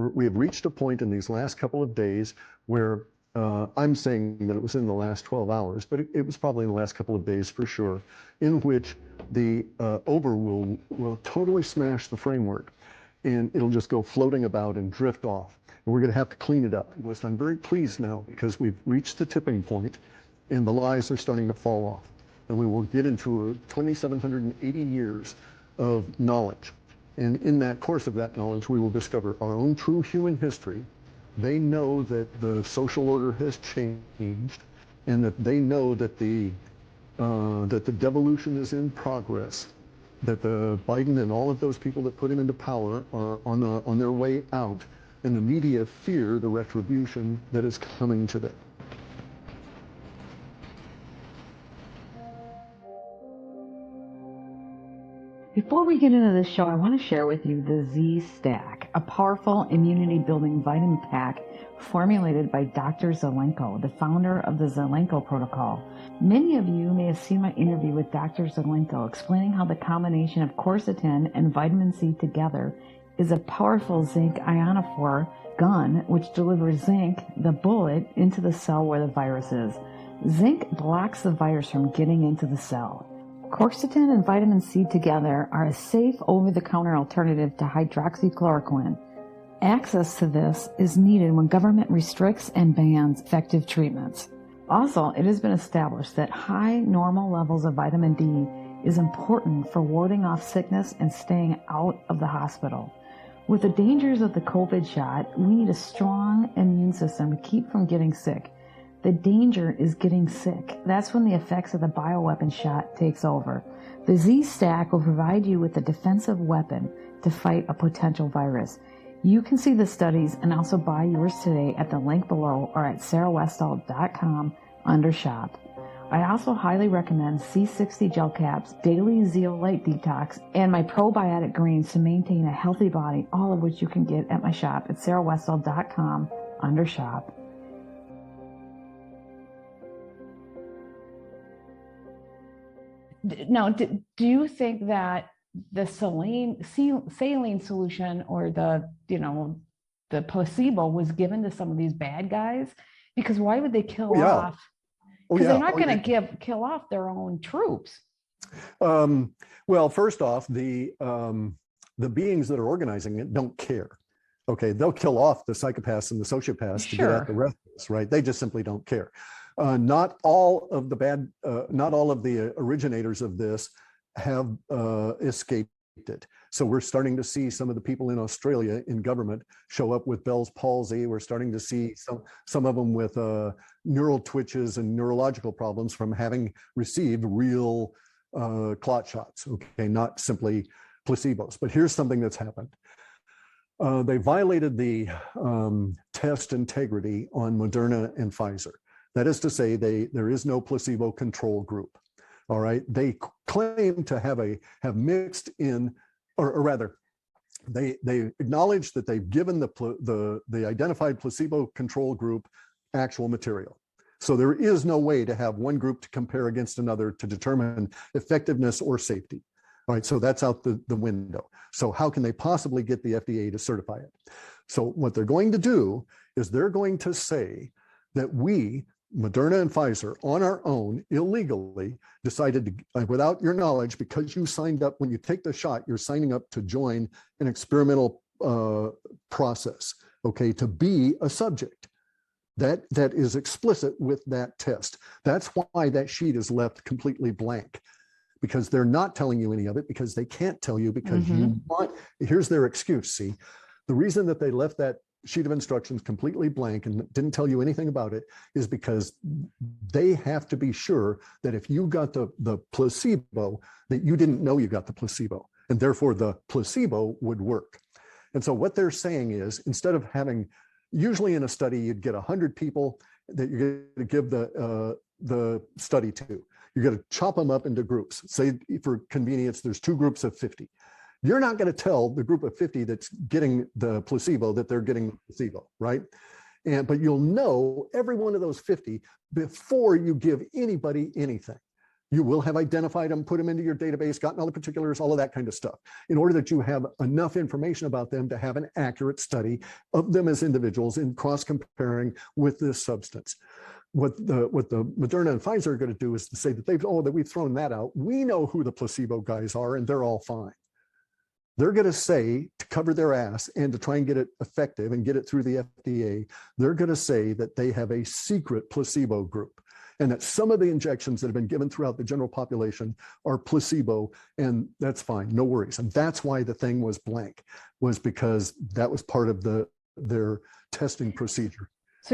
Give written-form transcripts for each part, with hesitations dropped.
we have reached a point in these last couple of days where I'm saying that it was in the last 12 hours, but it was probably in the last couple of days for sure, in which the over will totally smash the framework, and it'll just go floating about and drift off. And we're going to have to clean it up. So I'm very pleased now because we've reached the tipping point, and the lies are starting to fall off. And we will get into 2,780 years of knowledge. And in that course of that knowledge, we will discover our own true human history. They know that the social order has changed, and that they know that the devolution is in progress, that the Biden and all of those people that put him into power are on their way out, and the media fear the retribution that is coming to them. Before we get into this show, I want to share with you the Z-Stack, a powerful immunity-building vitamin pack formulated by Dr. Zelenko, the founder of the Zelenko Protocol. Many of you may have seen my interview with Dr. Zelenko explaining how the combination of quercetin and vitamin C together is a powerful zinc ionophore gun which delivers zinc, the bullet, into the cell where the virus is. Zinc blocks the virus from getting into the cell. Quercetin and vitamin C together are a safe over-the-counter alternative to hydroxychloroquine. Access to this is needed when government restricts and bans effective treatments. Also, it has been established that high normal levels of vitamin D is important for warding off sickness and staying out of the hospital. With the dangers of the COVID shot, we need a strong immune system to keep from getting sick. The danger is getting sick. That's when the effects of the bioweapon shot takes over. The Z-Stack will provide you with a defensive weapon to fight a potential virus. You can see the studies and also buy yours today at the link below or at sarahwestall.com under shop. I also highly recommend C60 gel caps, daily zeolite detox, and my probiotic greens to maintain a healthy body, all of which you can get at my shop at sarahwestall.com under shop. Now, do you think that the saline solution or the placebo was given to some of these bad guys? Because why would they kill off? Because they're not going to kill off their own troops. Well, first off, the beings that are organizing it don't care. Okay, they'll kill off the psychopaths and the sociopaths to get at the rest of us, right? They just simply don't care. Not all of the originators of this have escaped it. So we're starting to see some of the people in Australia in government show up with Bell's palsy. We're starting to see some of them with neural twitches and neurological problems from having received real clot shots, okay, not simply placebos. But here's something that's happened. They violated the test integrity on Moderna and Pfizer. That is to say, there is no placebo control group. All right, they claim to have mixed in, or rather, they acknowledge that they've given the identified placebo control group actual material. So there is no way to have one group to compare against another to determine effectiveness or safety. All right, so that's out the window. So how can they possibly get the FDA to certify it? So what they're going to do is they're going to say that we, Moderna and Pfizer, on our own, illegally decided to, without your knowledge, because you signed up, when you take the shot, you're signing up to join an experimental process, okay, to be a subject. That is explicit with that test. That's why that sheet is left completely blank, because they're not telling you any of it, because they can't tell you, because you want, here's their excuse, see. The reason that they left that sheet of instructions completely blank and didn't tell you anything about it is because they have to be sure that if you got the placebo, that you didn't know you got the placebo, and therefore the placebo would work. And so what they're saying is, instead of having, usually in a study, you'd get 100 people that you're going to give the study to. You're going to chop them up into groups. Say, for convenience, there's 2 groups of 50. You're not going to tell the group of 50 that's getting the placebo that they're getting the placebo, right? But you'll know every one of those 50 before you give anybody anything. You will have identified them, put them into your database, gotten all the particulars, all of that kind of stuff, in order that you have enough information about them to have an accurate study of them as individuals in cross-comparing with this substance. What the Moderna and Pfizer are going to do is to say that we've thrown that out. We know who the placebo guys are, and they're all fine. They're going to say, to cover their ass and to try and get it effective and get it through the FDA, they're going to say that they have a secret placebo group, and that some of the injections that have been given throughout the general population are placebo, and that's fine, no worries. And that's why the thing was blank, was because that was part of their testing procedure. So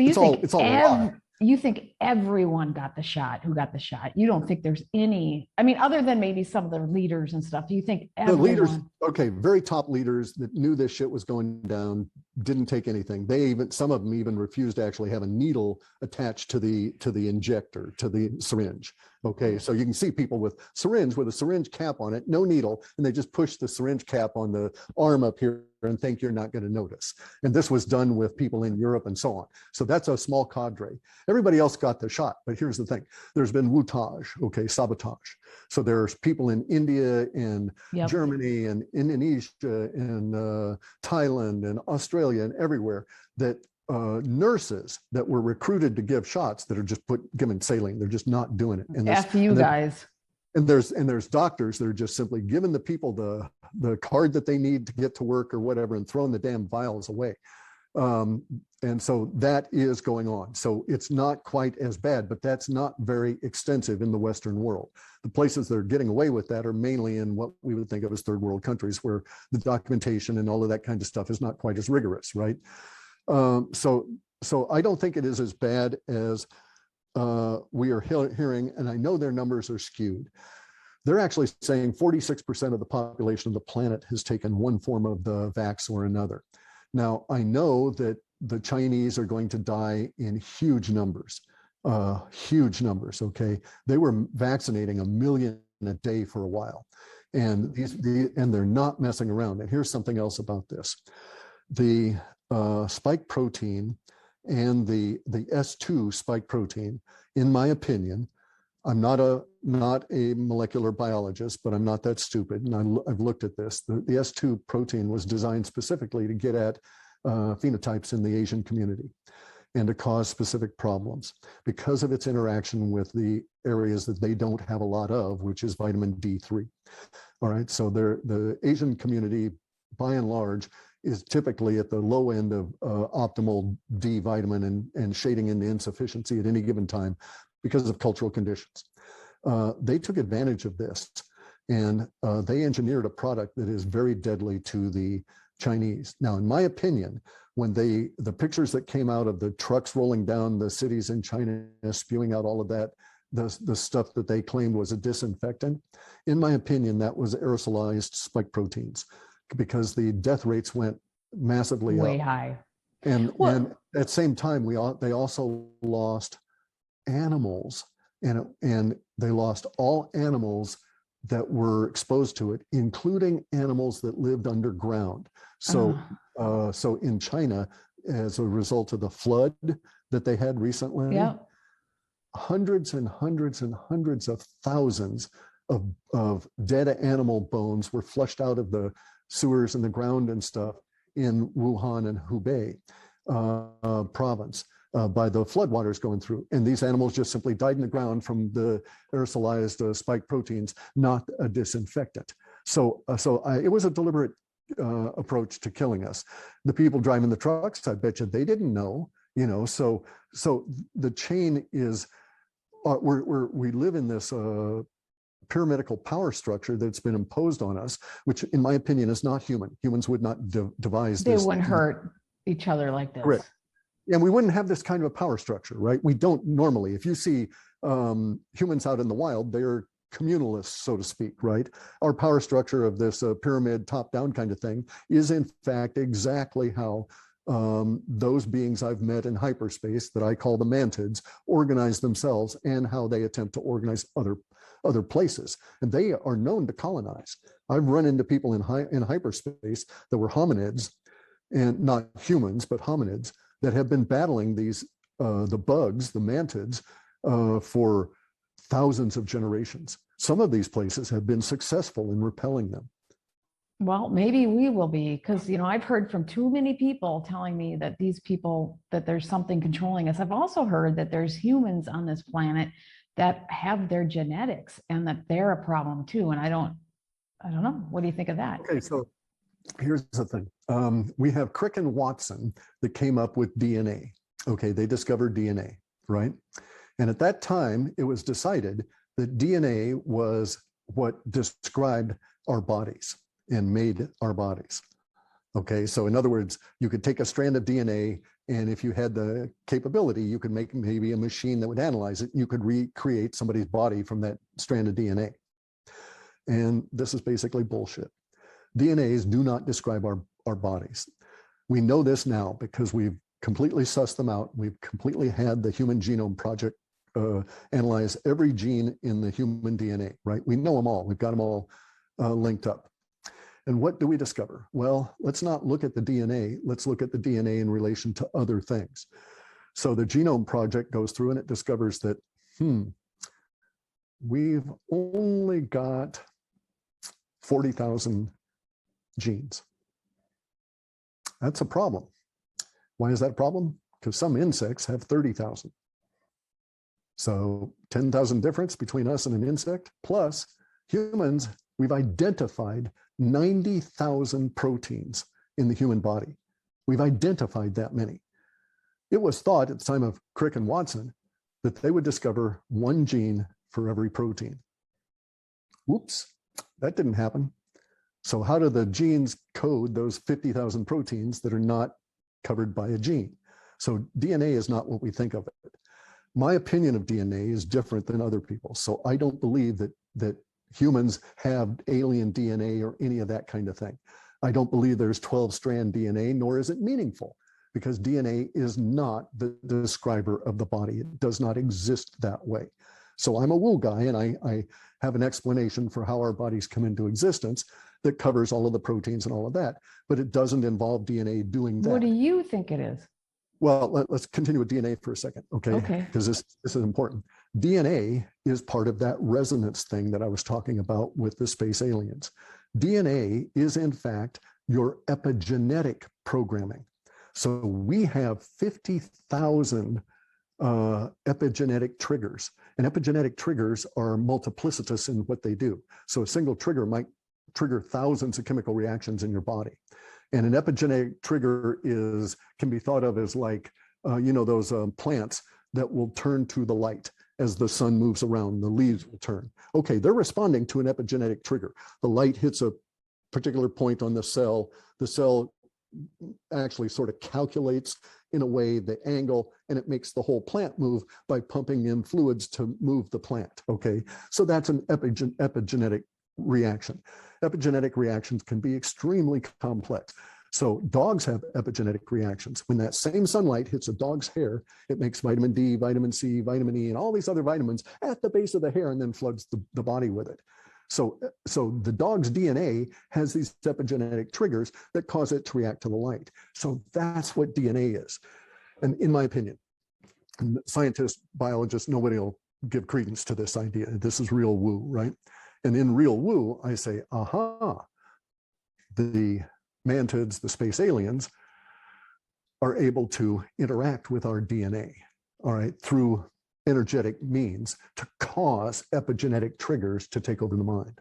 you think everyone got the shot who got the shot? You don't think there's any, I mean, other than maybe some of the leaders and stuff, do you think everyone? The leaders, okay, very top leaders that knew this shit was going down didn't take anything. Some of them even refused to actually have a needle attached to the injector, to the syringe. Okay, so you can see people with a syringe cap on it, no needle, and they just push the syringe cap on the arm up here and think you're not going to notice. And this was done with people in Europe and so on. So that's a small cadre. Everybody else got the shot, but here's the thing. There's been wutage, okay, sabotage. So there's people in India and Germany and Indonesia and Thailand and Australia and everywhere that nurses that were recruited to give shots that are just given saline. They're just not doing it. And F you guys. And there's doctors that are just simply giving the people the card that they need to get to work or whatever and throwing the damn vials away. And so that is going on. So it's not quite as bad, but that's not very extensive in the Western world. The places that are getting away with that are mainly in what we would think of as third world countries, where the documentation and all of that kind of stuff is not quite as rigorous, right? So I don't think it is as bad as we are hearing, and I know their numbers are skewed. They're actually saying 46% of the population of the planet has taken one form of the vax or another. Now, I know that the Chinese are going to die in huge numbers, okay? They were vaccinating 1 million a day for a while, and they're not messing around. And here's something else about this. The spike protein and the S2 spike protein, in my opinion, I'm not a molecular biologist, but I'm not that stupid, and I've looked at this. The S2 protein was designed specifically to get at phenotypes in the Asian community and to cause specific problems because of its interaction with the areas that they don't have a lot of, which is vitamin D3. All right, so the Asian community, by and large, is typically at the low end of optimal D vitamin and shading into insufficiency at any given time because of cultural conditions. They took advantage of this, and they engineered a product that is very deadly to the Chinese. Now, in my opinion, when the pictures that came out of the trucks rolling down the cities in China, spewing out all of that, the stuff that they claimed was a disinfectant, in my opinion, that was aerosolized spike proteins, because the death rates went massively way up. High. And at the same time, they also lost animals, and they lost all animals that were exposed to it, including animals that lived underground. So in China, as a result of the flood that they had recently, hundreds and hundreds and hundreds of thousands of dead animal bones were flushed out of the sewers and the ground and stuff in Wuhan and Hubei province by the floodwaters going through. And these animals just simply died in the ground from the aerosolized spike proteins, not a disinfectant. So it was a deliberate approach to killing us. The people driving the trucks, I bet you they didn't know, so the chain is, we live in this pyramidical power structure that's been imposed on us, which in my opinion is not human. Humans would not devise this. They wouldn't hurt each other like this. Correct. And we wouldn't have this kind of a power structure, right? We don't normally. If you see humans out in the wild, they're communalists, so to speak, right? Our power structure of this pyramid top-down kind of thing is in fact exactly how those beings I've met in hyperspace that I call the mantids organize themselves, and how they attempt to organize other places. And they are known to colonize. I've run into people in hyperspace that were hominids, and not humans, but hominids, that have been battling these the bugs, the mantids, for thousands of generations. Some of these places have been successful in repelling them. Well, maybe we will be, because, I've heard from too many people telling me that that there's something controlling us. I've also heard that there's humans on this planet that have their genetics and that they're a problem too. And I don't know. What do you think of that? Okay, so here's the thing. We have Crick and Watson that came up with DNA. Okay, they discovered DNA, right? And at that time, it was decided that DNA was what described our bodies and made our bodies. Okay, so in other words, you could take a strand of DNA, and if you had the capability, you could make maybe a machine that would analyze it. You could recreate somebody's body from that strand of DNA. And this is basically bullshit. DNAs do not describe our bodies. We know this now because we've completely sussed them out. We've completely had the Human Genome Project analyze every gene in the human DNA, right? We know them all. We've got them all linked up. And what do we discover? Well, let's not look at the DNA. Let's look at the DNA in relation to other things. So the Genome Project goes through and it discovers that, we've only got 40,000 genes. That's a problem. Why is that a problem? Because some insects have 30,000. So 10,000 difference between us and an insect, plus humans, we've identified 90,000 proteins in the human body. We've identified that many. It was thought at the time of Crick and Watson that they would discover one gene for every protein. Whoops, that didn't happen. So how do the genes code those 50,000 proteins that are not covered by a gene? So DNA is not what we think of it. My opinion of DNA is different than other people. So I don't believe that humans have alien DNA or any of that kind of thing. I don't believe there's 12-strand DNA, nor is it meaningful, because DNA is not the describer of the body. It does not exist that way. So I'm a woo guy, and I have an explanation for how our bodies come into existence that covers all of the proteins and all of that, but it doesn't involve DNA doing that. What do you think it is? Well, let's continue with DNA for a second, okay? Okay. Because this is important. DNA is part of that resonance thing that I was talking about with the space aliens. DNA is, in fact, your epigenetic programming. So we have 50,000 epigenetic triggers, and epigenetic triggers are multiplicitous in what they do. So a single trigger might trigger thousands of chemical reactions in your body. And an epigenetic trigger can be thought of as like, those plants that will turn to the light as the sun moves around, the leaves will turn. Okay, they're responding to an epigenetic trigger. The light hits a particular point on the cell actually sort of calculates in a way the angle, and it makes the whole plant move by pumping in fluids to move the plant, okay? So that's an epigenetic reaction. Epigenetic reactions can be extremely complex. So dogs have epigenetic reactions. When that same sunlight hits a dog's hair, it makes vitamin D, vitamin C, vitamin E, and all these other vitamins at the base of the hair and then floods the body with it. So the dog's DNA has these epigenetic triggers that cause it to react to the light. So that's what DNA is. And in my opinion, scientists, biologists, nobody will give credence to this idea. This is real woo, right? And in real woo, I say, aha, the mantids, the space aliens, are able to interact with our DNA, all right, through energetic means to cause epigenetic triggers to take over the mind.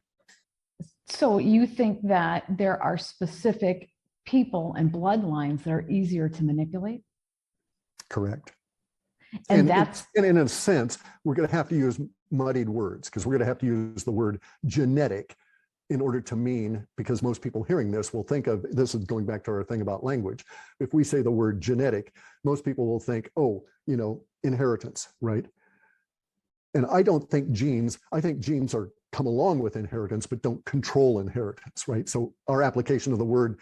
So you think that there are specific people and bloodlines that are easier to manipulate? Correct. And that's... And in a sense, we're going to have to use muddied words, because we're going to have to use the word genetic in order to mean, because most people hearing this will think of, this is going back to our thing about language. If we say the word genetic, most people will think, oh, inheritance, right? And I don't think genes, I think genes come along with inheritance, but don't control inheritance, right? So our application of the word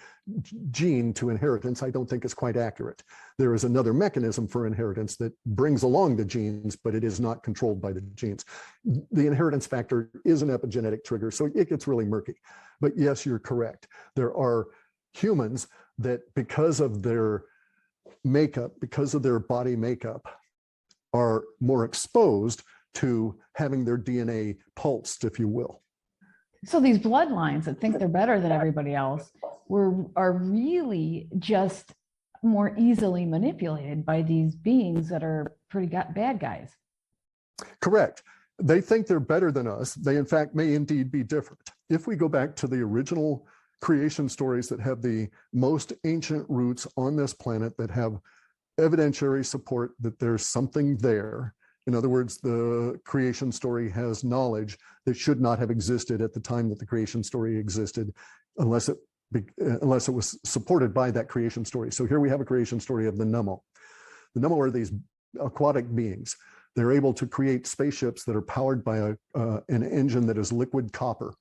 gene to inheritance, I don't think is quite accurate. There is another mechanism for inheritance that brings along the genes, but it is not controlled by the genes. The inheritance factor is an epigenetic trigger, so it gets really murky. But yes, you're correct. There are humans that, because of their makeup, because of their body makeup, are more exposed to having their DNA pulsed, if you will. So these bloodlines that think they're better than everybody else are really just more easily manipulated by these beings that are pretty bad guys. Correct. They think they're better than us. They, in fact, may indeed be different. If we go back to the original creation stories that have the most ancient roots on this planet, that have evidentiary support that there's something there. In other words, the creation story has knowledge that should not have existed at the time that the creation story existed, unless it was supported by that creation story. So here we have a creation story of the Nemo. The Nemo are these aquatic beings. They're able to create spaceships that are powered by an engine that is liquid copper.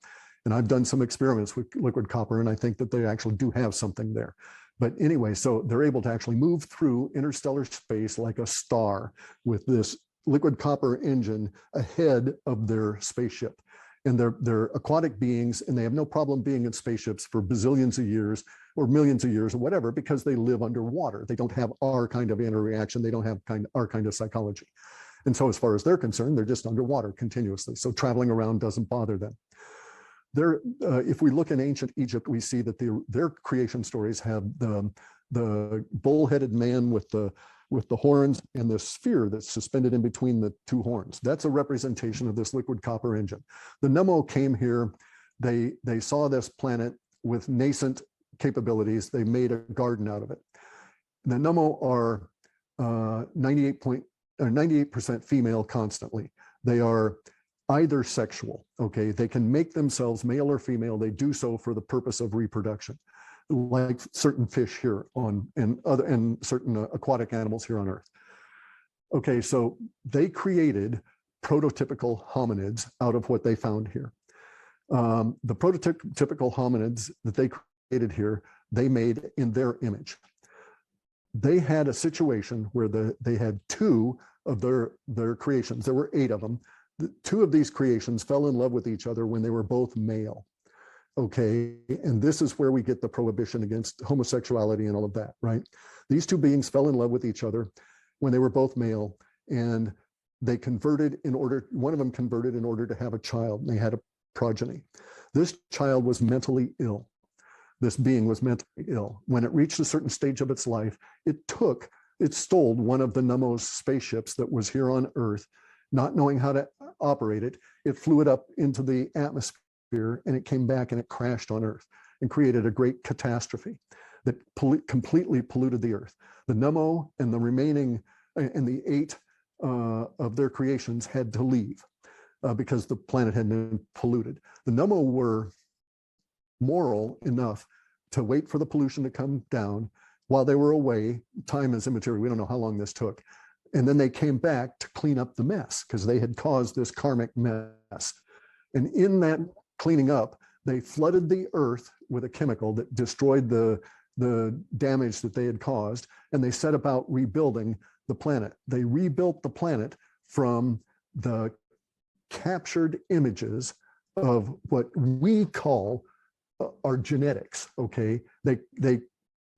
And I've done some experiments with liquid copper, and I think that they actually do have something there. But anyway, so they're able to actually move through interstellar space like a star with this liquid copper engine ahead of their spaceship. And they're aquatic beings, and they have no problem being in spaceships for bazillions of years or millions of years or whatever, because they live underwater. They don't have our kind of interaction. They don't have our kind of psychology. And so as far as they're concerned, they're just underwater continuously. So traveling around doesn't bother them. If we look in ancient Egypt, we see that their creation stories have the bull-headed man with the horns and the sphere that's suspended in between the two horns. That's a representation of this liquid copper engine. The Nemo came here. They saw this planet with nascent capabilities. They made a garden out of it. The Nemo are 98% female constantly. They are either sexual, okay? They can make themselves male or female. They do so for the purpose of reproduction, like certain fish here and certain aquatic animals here on Earth. Okay, so they created prototypical hominids out of what they found here. The prototypical hominids that they created here, they made in their image. They had a situation where they had two of their creations. There were 8 of them. Two of these creations fell in love with each other when they were both male. Okay, and this is where we get the prohibition against homosexuality and all of that, right? These two beings fell in love with each other when they were both male, and they converted one of them converted in order to have a child, and they had a progeny. This child was mentally ill. This being was mentally ill. When it reached a certain stage of its life, it stole one of the Nemo's spaceships that was here on Earth, not knowing how to operate it. It flew it up into the atmosphere, and it came back and it crashed on Earth and created a great catastrophe that completely polluted the Earth. The Nemo and the remaining, and the 8 of their creations had to leave because the planet had been polluted. The Nemo were moral enough to wait for the pollution to come down while they were away. Time is immaterial. We don't know how long this took. And then they came back to clean up the mess because they had caused this karmic mess. And in that cleaning up, they flooded the Earth with a chemical that destroyed the damage that they had caused, and they set about rebuilding the planet. They rebuilt the planet from the captured images of what we call our genetics, okay? They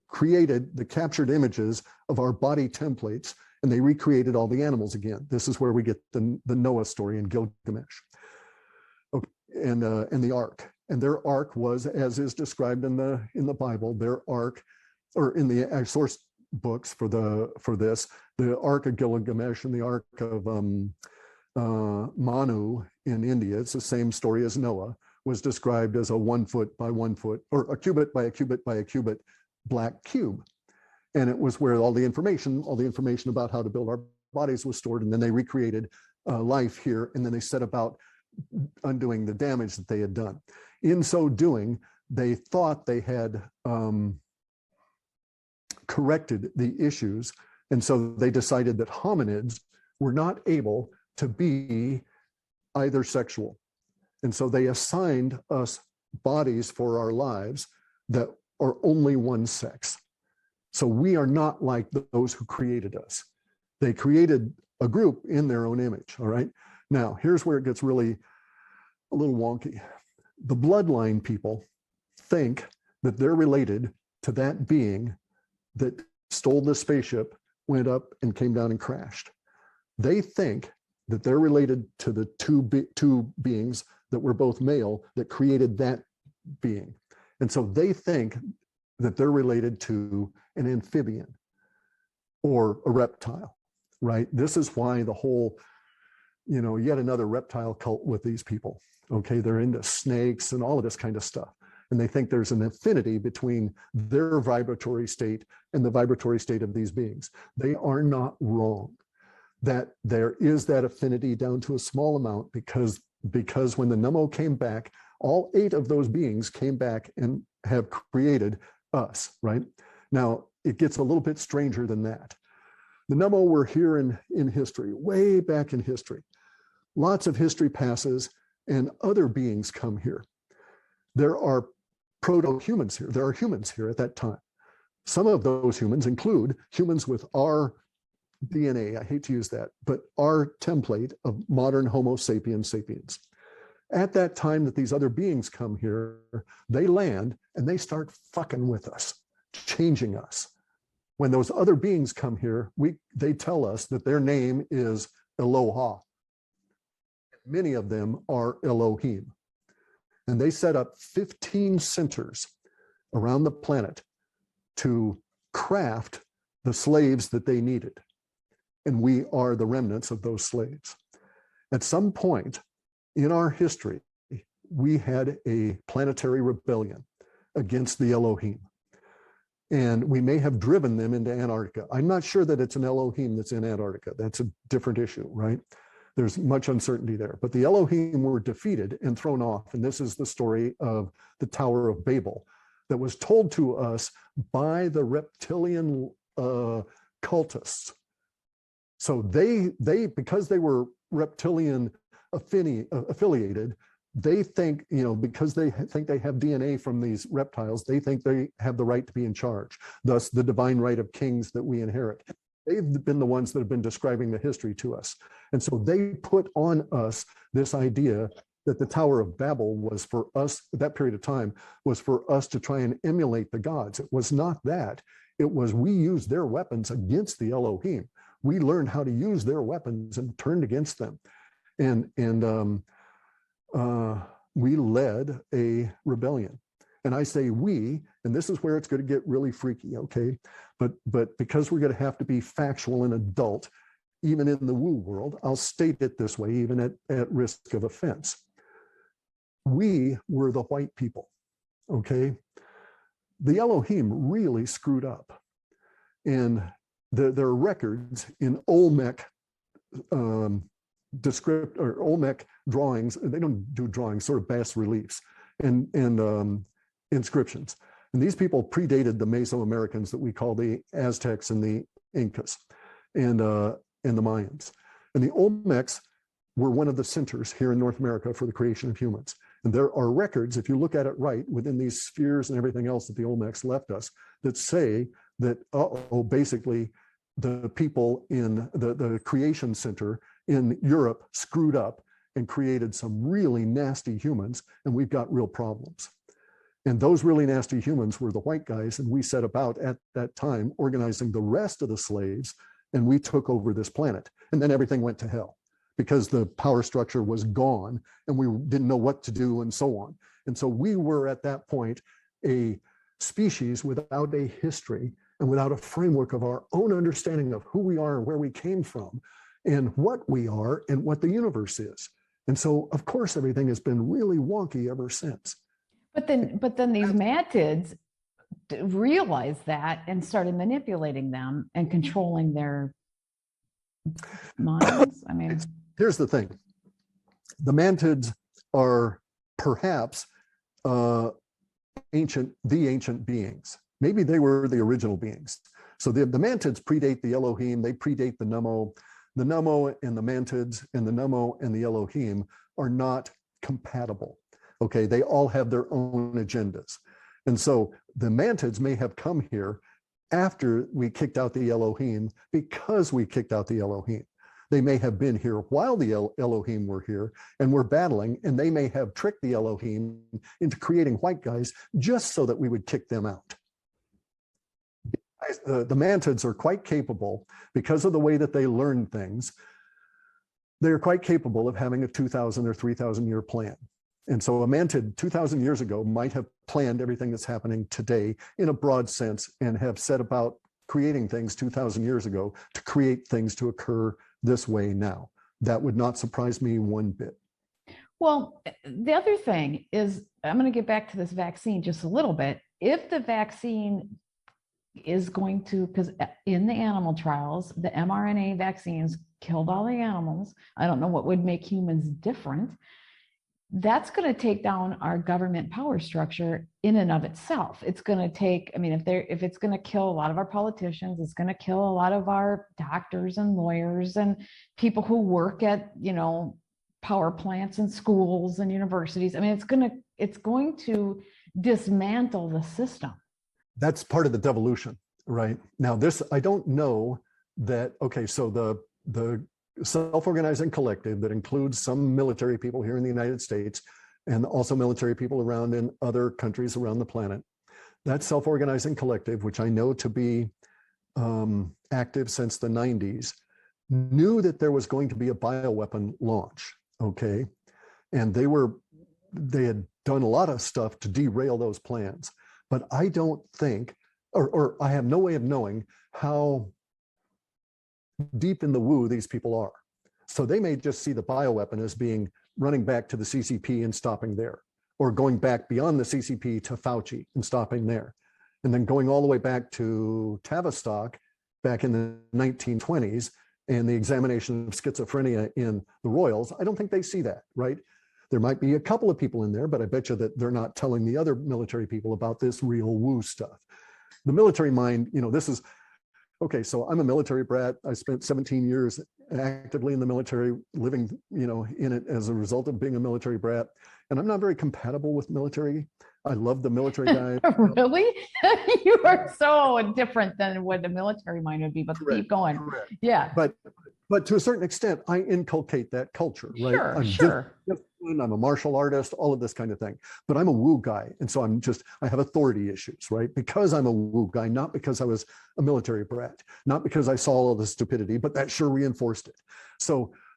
created the captured images of our body templates, and they recreated all the animals again. This is where we get the Noah story in Gilgamesh, okay, and the Ark. And their Ark was, as is described in the Bible, their Ark, or in the source books for this, the Ark of Gilgamesh and the Ark of Manu in India. It's the same story as Noah. Was described as a 1 foot by 1 foot, or a cubit by a cubit by a cubit black cube. And it was where all the information about how to build our bodies was stored. And then they recreated life here, and then they set about undoing the damage that they had done. In so doing, they thought they had corrected the issues. And so they decided that hominids were not able to be either sexual. And so they assigned us bodies for our lives that are only one sex. So we are not like those who created us. They created a group in their own image, all right? Now, here's where it gets really a little wonky. The bloodline people think that they're related to that being that stole the spaceship, went up and came down and crashed. They think that they're related to the two beings that were both male that created that being. And so they think that they're related to an amphibian or a reptile, right? This is why the whole, yet another reptile cult with these people. Okay, they're into snakes and all of this kind of stuff. And they think there's an affinity between their vibratory state and the vibratory state of these beings. They are not wrong. That there is that affinity down to a small amount because when the Nemo came back, all 8 of those beings came back and have created us, right? Now, it gets a little bit stranger than that. The Nemo were here in history, way back in history. Lots of history passes and other beings come here. There are proto-humans here. There are humans here at that time. Some of those humans include humans with our DNA, I hate to use that, but our template of modern Homo sapiens sapiens. At that time that these other beings come here, they land and they start fucking with us, changing us. When those other beings come here, they tell us that their name is Aloha. Many of them are Elohim. And they set up 15 centers around the planet to craft the slaves that they needed. And we are the remnants of those slaves. At some point in our history, we had a planetary rebellion against the Elohim. And we may have driven them into Antarctica. I'm not sure that it's an Elohim that's in Antarctica. That's a different issue, right? There's much uncertainty there. But the Elohim were defeated and thrown off. And this is the story of the Tower of Babel that was told to us by the reptilian cultists. So they because they were reptilian affiliated, they think, because they think they have DNA from these reptiles, they think they have the right to be in charge. Thus, the divine right of kings that we inherit. They've been the ones that have been describing the history to us. And so they put on us this idea that the Tower of Babel was for us, that period of time, was for us to try and emulate the gods. It was not that. It was we used their weapons against the Elohim. We learned how to use their weapons and turned against them. And we led a rebellion. And I say we, and this is where it's going to get really freaky, okay? But because we're going to have to be factual and adult, even in the woo world, I'll state it this way, even at risk of offense. We were the white people, okay? The Elohim really screwed up. And there are records in Olmec Olmec drawings. They don't do drawings, sort of bas reliefs and inscriptions. And these people predated the Mesoamericans that we call the Aztecs and the Incas and the Mayans. And the Olmecs were one of the centers here in North America for the creation of humans. And there are records, if you look at it right, within these spheres and everything else that the Olmecs left us, that say that, basically, the people in the creation center in Europe screwed up and created some really nasty humans, and we've got real problems. And those really nasty humans were the white guys, and we set about at that time organizing the rest of the slaves, and we took over this planet. And then everything went to hell because the power structure was gone and we didn't know what to do and so on. And so we were at that point a species without a history and without a framework of our own understanding of who we are and where we came from and what we are and what the universe is. And so, of course, everything has been really wonky ever since. But then these mantids realized that and started manipulating them and controlling their minds. I mean, here's the thing. The mantids are perhaps ancient beings. Maybe they were the original beings. So the mantids predate the Elohim, they predate the Nemo. The Nemo and the mantids and the Nemo and the Elohim are not compatible. Okay, they all have their own agendas. And so the mantids may have come here after we kicked out the Elohim because we kicked out the Elohim. They may have been here while the Elohim were here and were battling, and they may have tricked the Elohim into creating white guys just so that we would kick them out. The mantids are quite capable, because of the way that they learn things, They are quite capable of having a 2,000 or 3,000 year plan. And so a mantid 2,000 years ago might have planned everything that's happening today in a broad sense and have set about creating things 2,000 years ago to create things to occur this way now. That would not surprise me one bit. Well, the other thing is, I'm going to get back to this vaccine just a little bit. If the vaccine is going to, because in the animal trials, the mRNA vaccines killed all the animals. I don't know what would make humans different. That's going to take down our government power structure in and of itself. It's going to take, I mean, if it's going to kill a lot of our politicians, it's going to kill a lot of our doctors and lawyers and people who work at, power plants and schools and universities. I mean, it's going to dismantle the system. That's part of the devolution, right? Now, this, I don't know that, okay, so the self-organizing collective that includes some military people here in the United States and also military people around in other countries around the planet, that self-organizing collective, which I know to be active since the 90s, knew that there was going to be a bioweapon launch, okay? And they had done a lot of stuff to derail those plans. But I don't think, or I have no way of knowing how deep in the woo these people are. So they may just see the bioweapon as being running back to the CCP and stopping there, or going back beyond the CCP to Fauci and stopping there, and then going all the way back to Tavistock back in the 1920s and the examination of schizophrenia in the Royals. I don't think they see that, right? There might be a couple of people in there, but I bet you that they're not telling the other military people about this real woo stuff. The military mind, this is, okay, so I'm a military brat. I spent 17 years actively in the military, living, in it as a result of being a military brat. And I'm not very compatible with military. I love the military guy. Really? You are so different than what the military mind would be, but Correct, keep going. correct. Yeah. But to a certain extent, I inculcate that culture, right? Sure, sure. I'm a martial artist, all of this kind of thing. But I'm a woo guy. And so I have authority issues, right? Because I'm a woo guy, not because I was a military brat, not because I saw all the stupidity, but that sure reinforced it.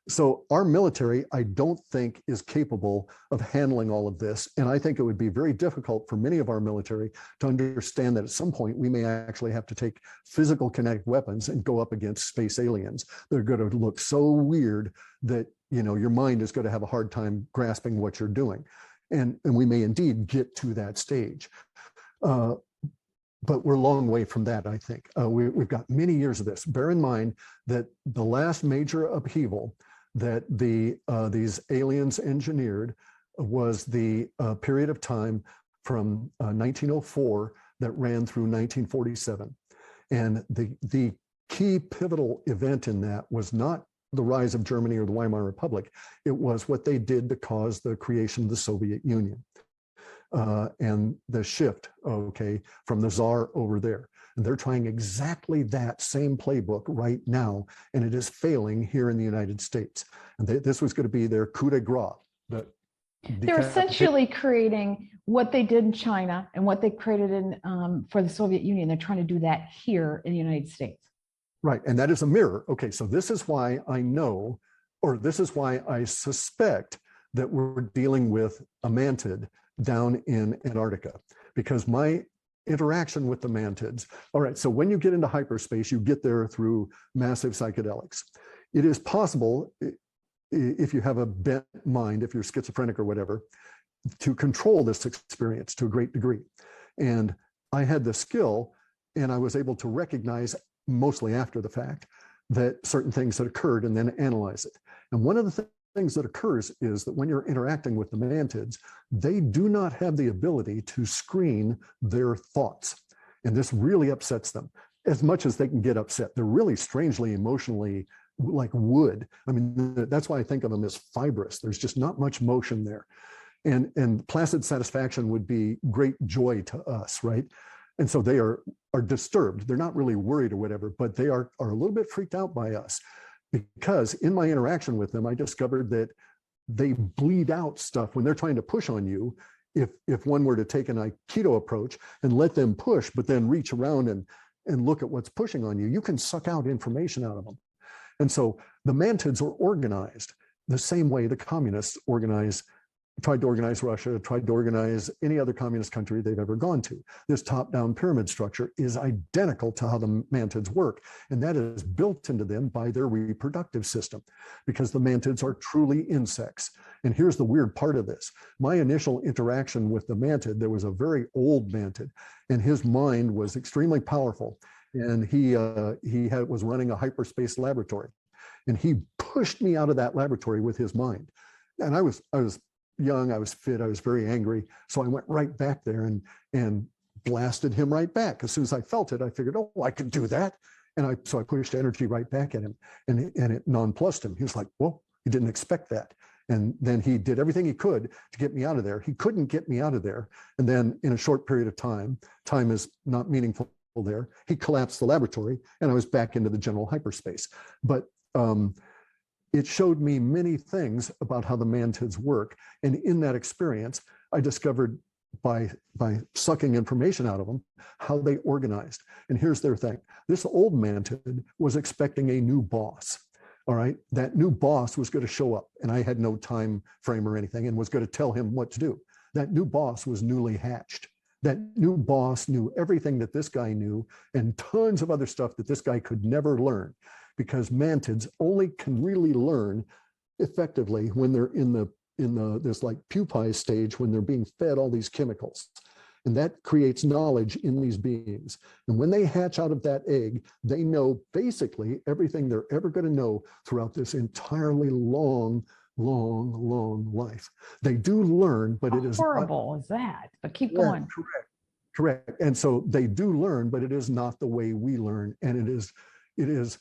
So our military, I don't think, is capable of handling all of this. And I think it would be very difficult for many of our military to understand that at some point we may actually have to take physical kinetic weapons and go up against space aliens. They're going to look so weird that, your mind is going to have a hard time grasping what you're doing. And we may indeed get to that stage. But we're a long way from that, I think. We've got many years of this. Bear in mind that the last major upheaval that these aliens engineered was the period of time from 1904 that ran through 1947. And the key pivotal event in that was not the rise of Germany or the Weimar Republic. It was what they did to cause the creation of the Soviet Union and the shift, from the Tsar over there. And they're trying exactly that same playbook right now, and it is failing here in the United States. And this was going to be their coup de grace. They're essentially creating what they did in China and what they created in for the Soviet Union. They're trying to do that here in the United States. Right, and that is a mirror. Okay, so this is why I know, or this is why I suspect that we're dealing with a mantid down in Antarctica, because my interaction with the mantids. All right, so when you get into hyperspace, you get there through massive psychedelics. It is possible, if you have a bent mind, if you're schizophrenic or whatever, to control this experience to a great degree. And I had the skill, and I was able to recognize, mostly after the fact, that certain things had occurred and then analyze it. And one of the things that occurs is that when you're interacting with the mantids, they do not have the ability to screen their thoughts. And this really upsets them as much as they can get upset. They're really strangely emotionally like wood. I mean, that's why I think of them as fibrous. There's just not much motion there. And placid satisfaction would be great joy to us, right? And so they are disturbed. They're not really worried or whatever, but they are a little bit freaked out by us, because in my interaction with them, I discovered that they bleed out stuff when they're trying to push on you. If one were to take an Aikido approach and let them push, but then reach around and look at what's pushing on you, you can suck out information out of them. And so the mantids are organized the same way the communists tried to organize Russia, tried to organize any other communist country they've ever gone to. This top-down pyramid structure is identical to how the mantids work, and that is built into them by their reproductive system, because the mantids are truly insects. And here's the weird part of this. My initial interaction with the mantid, there was a very old mantid, and his mind was extremely powerful, and he was running a hyperspace laboratory, and he pushed me out of that laboratory with his mind. And I was young, I was fit, I was very angry. So I went right back there and blasted him right back. As soon as I felt it, I figured, oh, I can do that. And so I pushed energy right back at him, and it nonplussed him. He was like, well, he didn't expect that. And then he did everything he could to get me out of there. He couldn't get me out of there. And then in a short period of time is not meaningful there, he collapsed the laboratory and I was back into the general hyperspace. But it showed me many things about how the mantids work. And in that experience, I discovered by sucking information out of them, how they organized. And here's their thing. This old mantid was expecting a new boss. All right. That new boss was going to show up, and I had no time frame or anything, and was going to tell him what to do. That new boss was newly hatched. That new boss knew everything that this guy knew and tons of other stuff that this guy could never learn, because mantids only can really learn effectively when they're in this like pupae stage, when they're being fed all these chemicals. And that creates knowledge in these beings. And when they hatch out of that egg, they know basically everything they're ever going to know throughout this entirely long life. They do learn, but it is horrible as that. But keep going. Correct. And so they do learn, but it is not the way we learn. And it is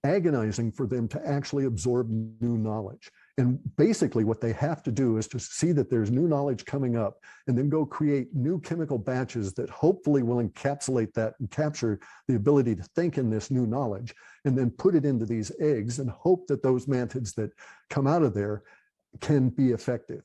agonizing for them to actually absorb new knowledge. And basically what they have to do is to see that there's new knowledge coming up, and then go create new chemical batches that hopefully will encapsulate that and capture the ability to think in this new knowledge, and then put it into these eggs and hope that those mantids that come out of there can be effective.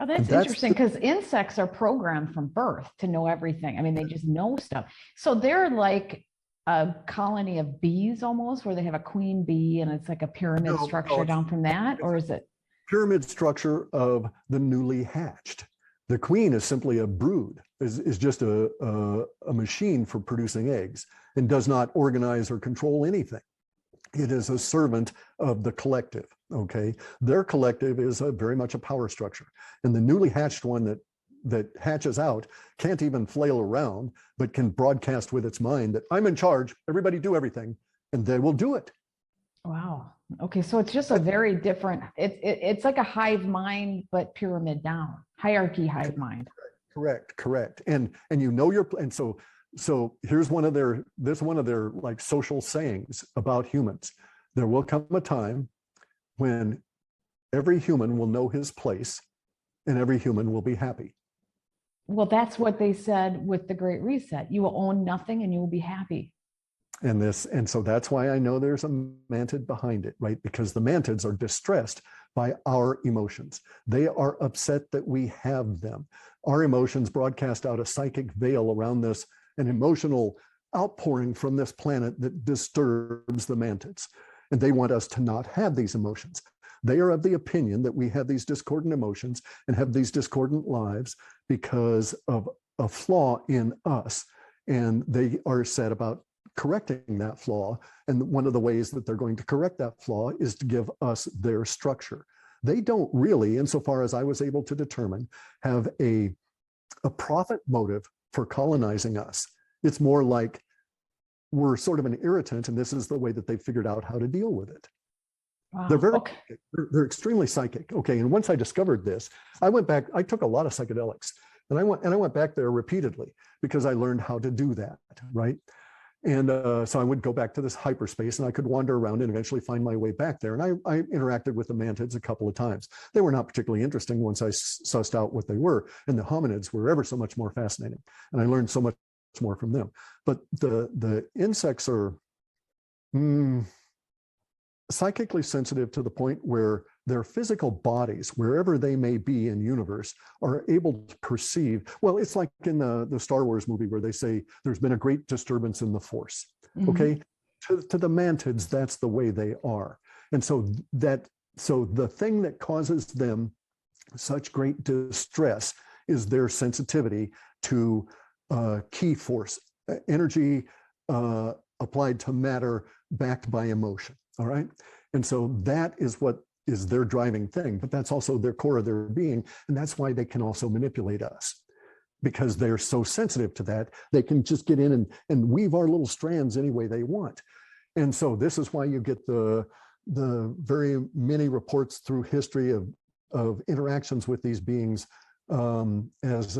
Oh, that's interesting, because insects are programmed from birth to know everything. I mean, they just know stuff. So they're like a colony of bees almost, where they have a queen bee and it's like a pyramid structure down from that, or is it? Pyramid structure of the newly hatched. The queen is simply a brood, is just a machine for producing eggs, and does not organize or control anything. It is a servant of the collective, okay? Their collective is very much a power structure. And the newly hatched one that hatches out can't even flail around, but can broadcast with its mind that I'm in charge, everybody do everything, and they will do it. Wow. Okay, so it's just a very different, it's like a hive mind, but pyramid down, hierarchy hive mind. Correct. And you know and so here's one of their like social sayings about humans. There will come a time when every human will know his place and every human will be happy. Well, that's what they said with the Great Reset. You will own nothing and you will be happy. And so that's why I know there's a mantid behind it, right? Because the mantids are distressed by our emotions. They are upset that we have them. Our emotions broadcast out a psychic veil around this, an emotional outpouring from this planet that disturbs the mantids. And they want us to not have these emotions. They are of the opinion that we have these discordant emotions and have these discordant lives because of a flaw in us. And they are set about correcting that flaw. And one of the ways that they're going to correct that flaw is to give us their structure. They don't really, insofar as I was able to determine, have a profit motive for colonizing us. It's more like we're sort of an irritant, and this is the way that they figured out how to deal with it. Wow. They're extremely psychic. Okay. And once I discovered this, I went back, I took a lot of psychedelics, and I went back there repeatedly because I learned how to do that. Right. And so I would go back to this hyperspace, and I could wander around and eventually find my way back there. And I interacted with the mantids a couple of times. They were not particularly interesting once I sussed out what they were. And the hominids were ever so much more fascinating. And I learned so much more from them. But the insects are psychically sensitive to the point where their physical bodies, wherever they may be in universe, are able to perceive. Well, it's like in the Star Wars movie where they say there's been a great disturbance in the Force. Mm-hmm. Okay, to the mantids, that's the way they are. And so the thing that causes them such great distress is their sensitivity to key force, energy applied to matter backed by emotion. All right. And so that is what is their driving thing, but that's also their core of their being. And that's why they can also manipulate us, because they're so sensitive to that. They can just get in and weave our little strands any way they want. And so this is why you get the very many reports through history of interactions with these beings as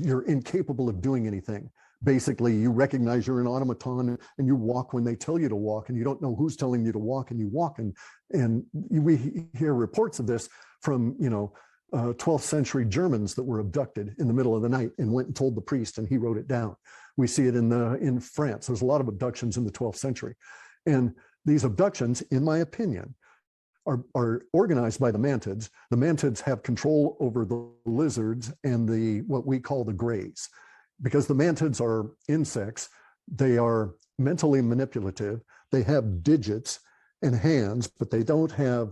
you're incapable of doing anything. Basically, you recognize you're an automaton and you walk when they tell you to walk, and you don't know who's telling you to walk, and you walk. And we hear reports of this from 12th century Germans that were abducted in the middle of the night and went and told the priest, and he wrote it down. We see it in France. There's a lot of abductions in the 12th century, and these abductions, in my opinion, are organized by the mantids. The mantids have control over the lizards and what we call the grays. Because the mantids are insects, they are mentally manipulative. They have digits and hands, but they don't have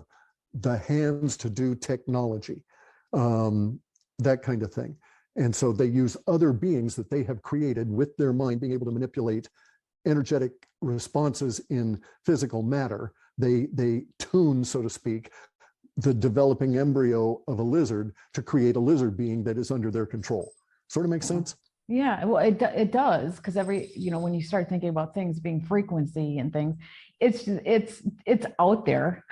the hands to do technology, that kind of thing. And so they use other beings that they have created with their mind, being able to manipulate energetic responses in physical matter. They tune, so to speak, the developing embryo of a lizard to create a lizard being that is under their control. Sort of makes sense? Yeah, well, it does, because when you start thinking about things being frequency and things, it's out there,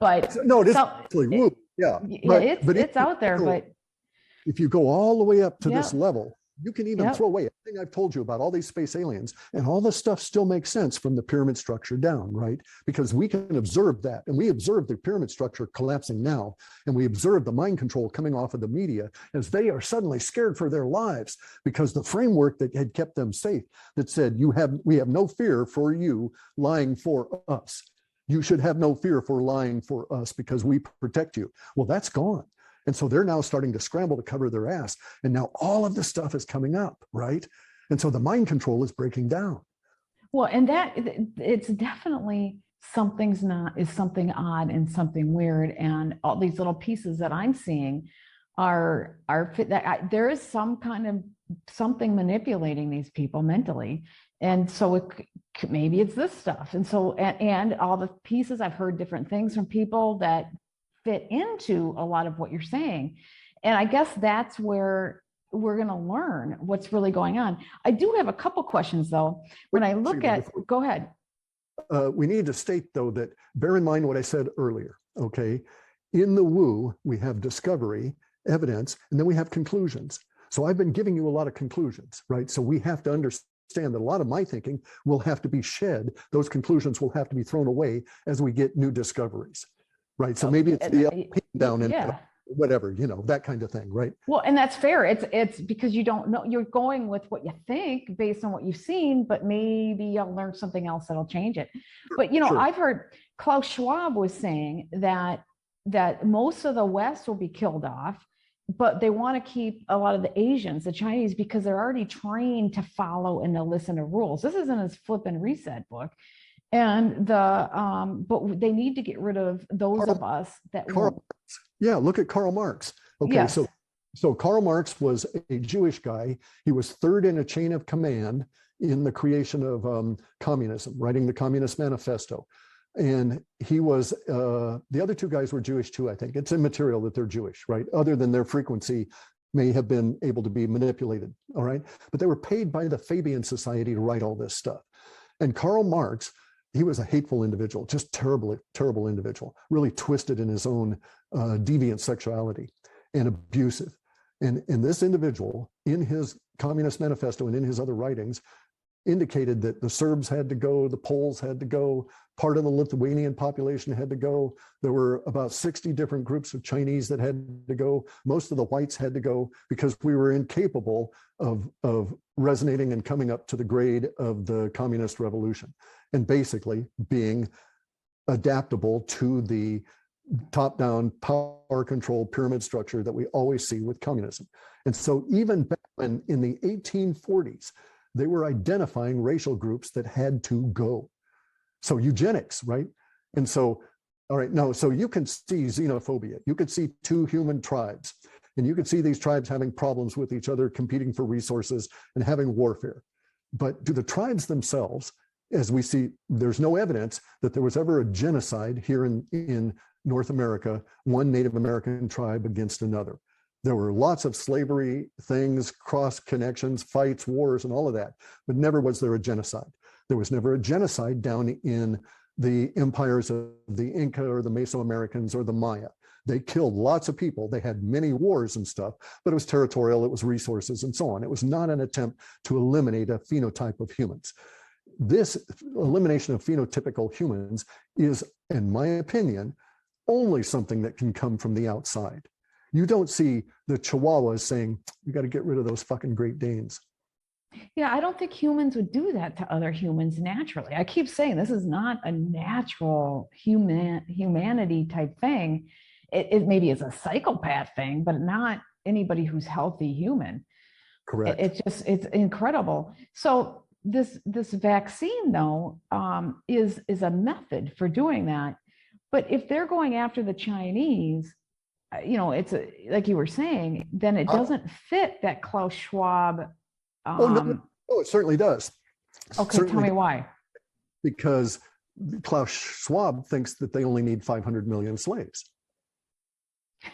but no, it is actually woo. Yeah, it's out there, but if you go all the way up to this Yep. level, you can even throw away everything I've told you about all these space aliens, and all this stuff still makes sense from the pyramid structure down, right? Because we can observe that, and we observe the pyramid structure collapsing now, and we observe the mind control coming off of the media as they are suddenly scared for their lives, because the framework that had kept them safe, that said, we have no fear for you lying for us. You should have no fear for lying for us because we protect you. Well, that's gone. And so they're now starting to scramble to cover their ass. And now all of this stuff is coming up, right? And so the mind control is breaking down. Well, and that it's definitely something odd and something weird. And all these little pieces that I'm seeing are there is some kind of something manipulating these people mentally. And so maybe it's this stuff. And so, and all the pieces, I've heard different things from people that fit into a lot of what you're saying. And I guess that's where we're going to learn what's really going on. I do have a couple questions though. When I look at, go ahead. We need to state though that bear in mind what I said earlier, okay? In the woo, we have discovery, evidence, and then we have conclusions. So I've been giving you a lot of conclusions, right? So we have to understand that a lot of my thinking will have to be shed. Those conclusions will have to be thrown away as we get new discoveries. Right. So maybe it's the down and whatever, that kind of thing. Right. Well, and that's fair. It's because you don't know, you're going with what you think based on what you've seen, but maybe you'll learn something else that'll change it. But, I've heard Klaus Schwab was saying that most of the West will be killed off, but they want to keep a lot of the Asians, the Chinese, because they're already trained to follow and to listen to rules. This is in his Flip and Reset book. And but they need to get rid of those of us that won't. Yeah, look at Karl Marx. Okay, yes. So Karl Marx was a Jewish guy. He was third in a chain of command in the creation of communism, writing the Communist Manifesto. And he was, the other two guys were Jewish too, I think. It's immaterial that they're Jewish, right? Other than their frequency may have been able to be manipulated, all right? But they were paid by the Fabian Society to write all this stuff. And Karl Marx, he was a hateful individual, just terrible individual, really twisted in his own deviant sexuality and abusive. And this individual, in his Communist Manifesto and in his other writings, indicated that the Serbs had to go, the Poles had to go, part of the Lithuanian population had to go. There were about 60 different groups of Chinese that had to go. Most of the whites had to go because we were incapable of resonating and coming up to the grade of the communist revolution, and basically being adaptable to the top-down power control pyramid structure that we always see with communism. And so even back when in the 1840s, they were identifying racial groups that had to go. So eugenics, right? And so, all right, no, so you can see xenophobia. You could see two human tribes, and you could see these tribes having problems with each other, competing for resources and having warfare. But do the tribes themselves, as we see, there's no evidence that there was ever a genocide here in North America, one Native American tribe against another. There were lots of slavery things, cross connections, fights, wars, and all of that, but never was there a genocide. There was never a genocide down in the empires of the Inca or the Mesoamericans or the Maya. They killed lots of people. They had many wars and stuff, but it was territorial, it was resources and so on. It was not an attempt to eliminate a phenotype of humans. This elimination of phenotypical humans is, in my opinion, only something that can come from the outside. You don't see the Chihuahuas saying, you got to get rid of those fucking Great Danes. Yeah, I don't think humans would do that to other humans naturally. I keep saying this is not a natural humanity type thing. It maybe is a psychopath thing, but not anybody who's healthy human. Correct. It's incredible. So this vaccine though is a method for doing that. But if they're going after the Chinese, it's like you were saying, then it doesn't fit that Klaus Schwab. No, it certainly does. Okay, tell me why. Because Klaus Schwab thinks that they only need 500 million slaves.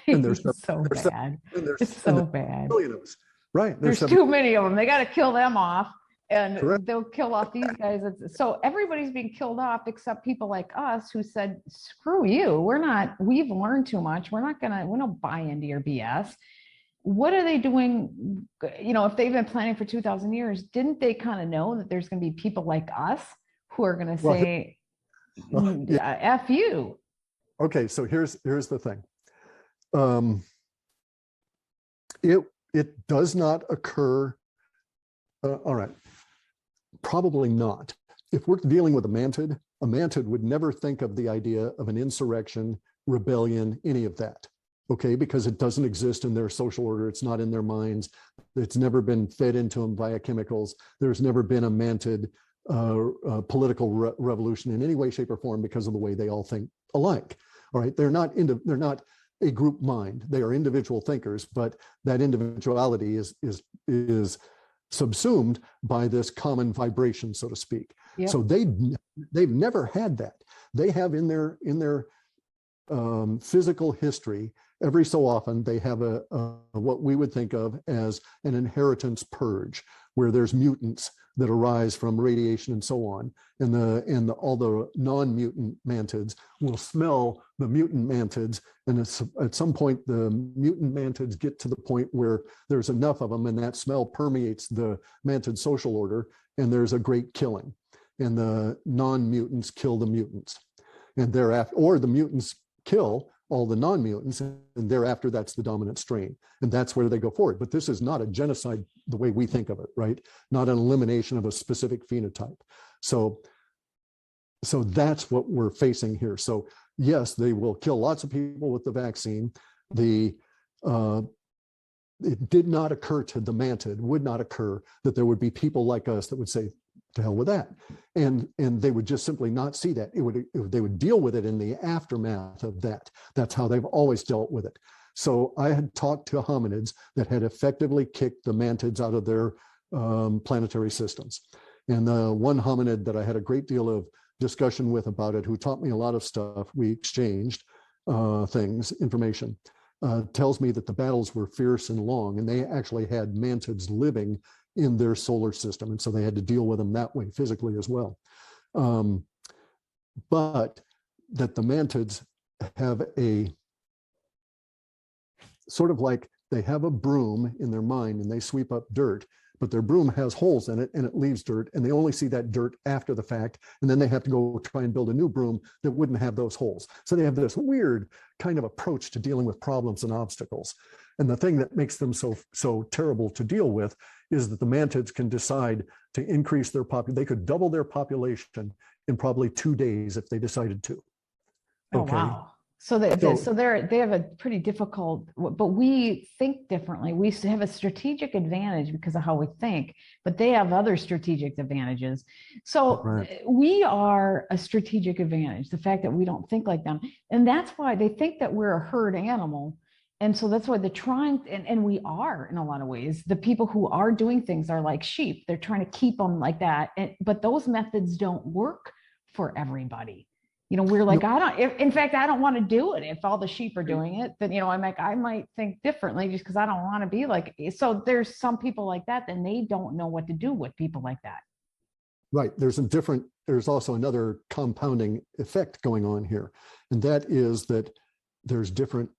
And there's so bad. It's so bad. Millions, right? There's too many of them. They got to kill them off, and correct. They'll kill off these guys. So everybody's being killed off except people like us who said, "Screw you. We've learned too much. We don't buy into your BS." What are they doing? If they've been planning for 2,000 years, didn't they kind of know that there's going to be people like us who are going to say, F you? Okay, so here's the thing. It does not occur. All right, probably not. If we're dealing with a mantid would never think of the idea of an insurrection, rebellion, any of that. Okay, because it doesn't exist in their social order. It's not in their minds. It's never been fed into them via chemicals. There's never been a mantid political revolution in any way, shape, or form because of the way they all think alike. All right, they're not a group mind. They are individual thinkers, but that individuality is subsumed by this common vibration, so to speak. Yep. So they've never had that. They have in their physical history, every so often they have a what we would think of as an inheritance purge, where there's mutants that arise from radiation and so on, and all the non-mutant mantids will smell the mutant mantids, and at some point the mutant mantids get to the point where there's enough of them, and that smell permeates the mantid social order, and there's a great killing, and the non-mutants kill the mutants, and thereafter, or the mutants kill all the non-mutants, and thereafter that's the dominant strain, and that's where they go forward. But this is not a genocide the way we think of it, right? Not an elimination of a specific phenotype. So that's what we're facing here. So yes, they will kill lots of people with the vaccine. It did not occur to the mantid, would not occur that there would be people like us that would say, to hell with that, and they would just simply not see that. They would deal with it in the aftermath of that. That's how they've always dealt with it. So I had talked to hominids that had effectively kicked the mantids out of their planetary systems, and the one hominid that I had a great deal of discussion with about it, who taught me a lot of stuff, we exchanged information, tells me that the battles were fierce and long, and they actually had mantids living in their solar system, and so they had to deal with them that way physically as well. But that the mantids have a sort of like they have a broom in their mind and they sweep up dirt, but their broom has holes in it and it leaves dirt, and they only see that dirt after the fact, and then they have to go try and build a new broom that wouldn't have those holes. So they have this weird kind of approach to dealing with problems and obstacles. And the thing that makes them so terrible to deal with is that the mantids can decide to increase their population. They could double their population in probably 2 days if they decided to. Okay. Oh, wow. So they have a pretty difficult, but we think differently. We have a strategic advantage because of how we think, but they have other strategic advantages. So we are a strategic advantage, the fact that we don't think like them. And that's why they think that we're a herd animal. And so that's why they're trying, and we are in a lot of ways. The people who are doing things are like sheep. They're trying to keep them like that. But those methods don't work for everybody. We're like, in fact, I don't want to do it. If all the sheep are doing it, then, I might think differently just because I don't want to be like, so there's some people like that, and they don't know what to do with people like that. Right. There's also another compounding effect going on here. And that is that there's different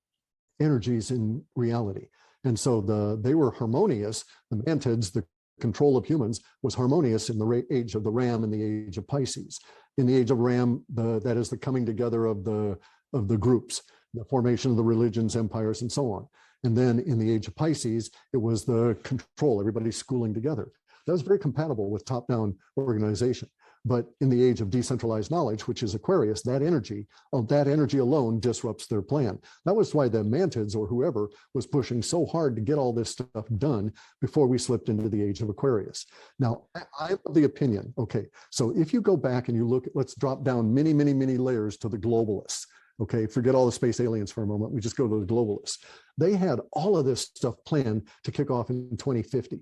energies in reality. And so they were harmonious. The mantids, the control of humans, was harmonious in the age of the Ram and the age of Pisces. In the age of Ram, that is the coming together of the groups, the formation of the religions, empires, and so on. And then in the age of Pisces, it was the control, everybody schooling together. That was very compatible with top-down organization. But in the age of decentralized knowledge, which is Aquarius, that energy alone disrupts their plan. That was why the Mantids or whoever was pushing so hard to get all this stuff done before we slipped into the age of Aquarius. Now, I'm of the opinion, okay, so if you go back and you look, let's drop down many, many, many layers to the globalists. Okay, forget all the space aliens for a moment. We just go to the globalists. They had all of this stuff planned to kick off in 2050.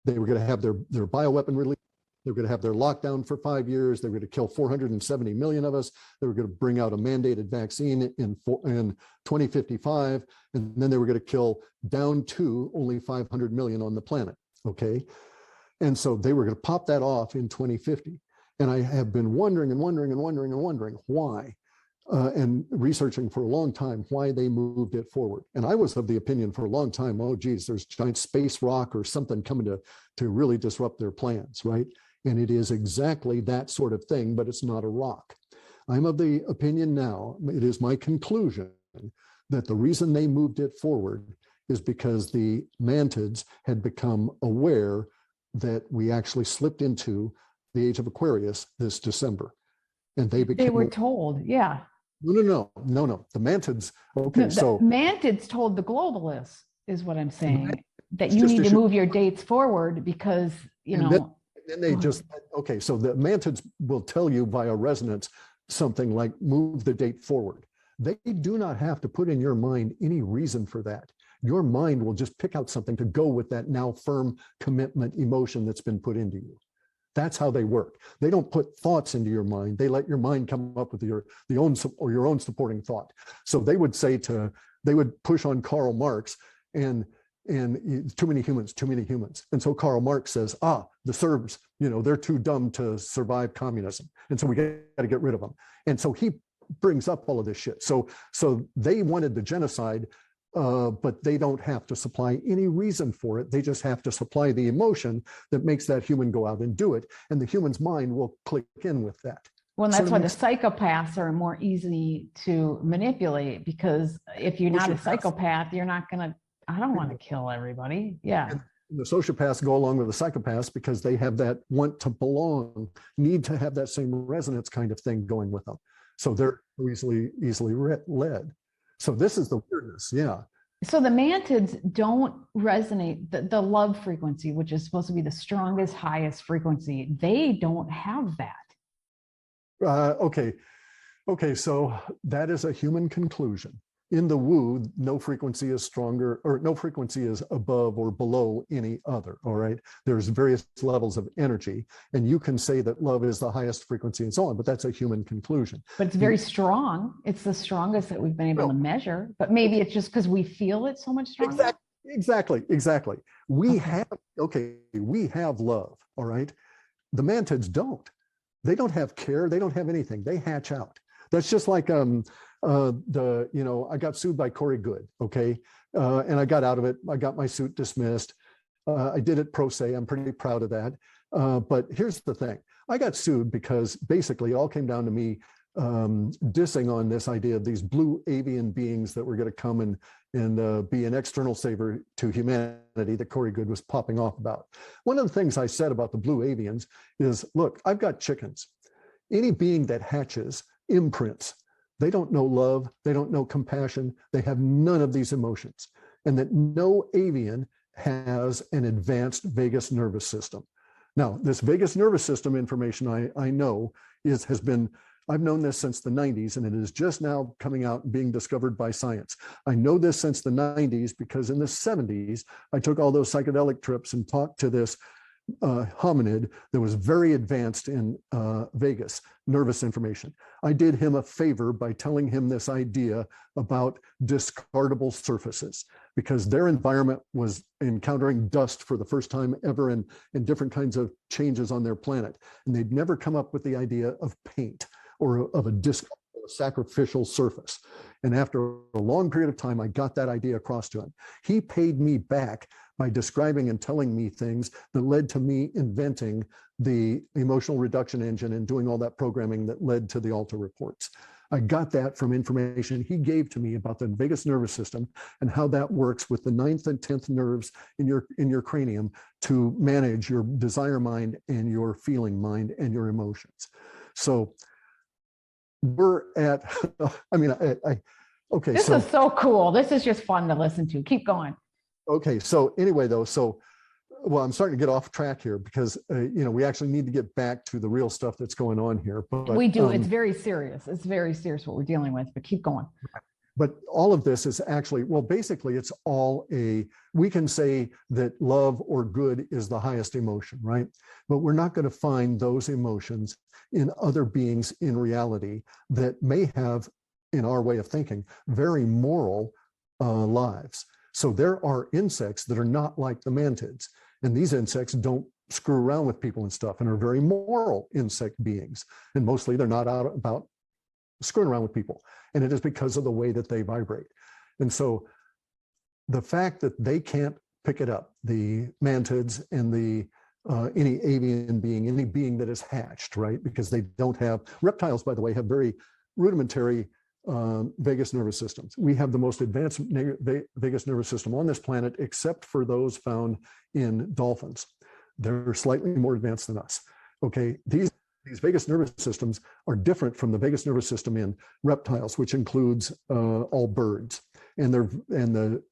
They were going to have their bioweapon release. They were going to have their lockdown for 5 years. They were going to kill 470 million of us. They were going to bring out a mandated vaccine in 2055. And then they were going to kill down to only 500 million on the planet. Okay. And so they were going to pop that off in 2050. And I have been wondering why, and researching for a long time why they moved it forward. And I was of the opinion for a long time, oh, geez, there's giant space rock or something coming to really disrupt their plans, right? And it is exactly that sort of thing, but it's not a rock. I'm of the opinion now, it is my conclusion, that the reason they moved it forward is because the Mantids had become aware that we actually slipped into the age of Aquarius this December. And they were told, yeah. No. The Mantids, okay, so. The Mantids told the globalists, is what I'm saying, that you need to move your dates forward because, Then they just, okay, so the Mantids will tell you via resonance something like move the date forward. They do not have to put in your mind any reason for that. Your mind will just pick out something to go with that now firm commitment emotion that's been put into you. That's how they work. They don't put thoughts into your mind. They let your mind come up with your own supporting thought. So they would push on Karl Marx and too many humans. And so Karl Marx says, the Serbs, they're too dumb to survive communism. And so we got to get rid of them. And so he brings up all of this shit. So they wanted the genocide, but they don't have to supply any reason for it. They just have to supply the emotion that makes that human go out and do it. And the human's mind will click in with that. Well, that's why the psychopaths are more easy to manipulate, because if you're not a psychopath, you're not going to, I don't want to kill everybody. Yeah. And the sociopaths go along with the psychopaths because they have that want to belong, need to have that same resonance kind of thing going with them. So they're easily led. So this is the weirdness. Yeah. So the Mantids don't resonate, the love frequency, which is supposed to be the strongest, highest frequency. They don't have that. Okay. So that is a human conclusion. In the woo, no frequency is stronger, or no frequency is above or below any other, all right? There's various levels of energy, and you can say that love is the highest frequency and so on, but that's a human conclusion. But it's very strong. It's the strongest that we've been able to measure, but maybe it's just because we feel it so much stronger. Exactly. We have love, all right? The Mantids don't. They don't have care. They don't have anything. They hatch out. That's just like, I got sued by Corey Good, okay? And I got out of it. I got my suit dismissed. I did it pro se. I'm pretty proud of that. But here's the thing. I got sued because basically it all came down to me dissing on this idea of these blue avian beings that were going to come and be an external savior to humanity that Corey Good was popping off about. One of the things I said about the blue avians is, look, I've got chickens. Any being that hatches imprints. They don't know love. They don't know compassion. They have none of these emotions. And that no avian has an advanced vagus nervous system. Now, this vagus nervous system information I know I've known this since the 90s, and it is just now coming out and being discovered by science. I know this since the 90s because in the 70s, I took all those psychedelic trips and talked to this hominid that was very advanced in vagus nervous information. I did him a favor by telling him this idea about discardable surfaces, because their environment was encountering dust for the first time ever in different kinds of changes on their planet. And they'd never come up with the idea of paint or of a sacrificial surface. And after a long period of time, I got that idea across to him. He paid me back by describing and telling me things that led to me inventing the emotional reduction engine and doing all that programming that led to the Alta reports. I got that from information he gave to me about the vagus nervous system and how that works with the 9th and 10th nerves in your cranium to manage your desire mind and your feeling mind and your emotions. So we're at, okay. This is so cool. This is just fun to listen to. Keep going. Okay. So anyway, though, well, I'm starting to get off track here because, we actually need to get back to the real stuff that's going on here. But we do. It's very serious. It's very serious what we're dealing with, but keep going. But all of this is actually, well, basically it's all we can say that love or good is the highest emotion, right? But we're not going to find those emotions in other beings in reality that may have, in our way of thinking, very moral lives. So there are insects that are not like the mantids. And these insects don't screw around with people and stuff and are very moral insect beings. And mostly they're not out about screwing around with people. And it is because of the way that they vibrate. And so the fact that they can't pick it up, the mantids and any avian being, any being that is hatched, right? Because they don't have, reptiles, by the way, have very rudimentary vagus nervous systems. We have the most advanced vagus nervous system on this planet, except for those found in dolphins. They're slightly more advanced than us. Okay, these vagus nervous systems are different from the vagus nervous system in reptiles, which includes all birds. And the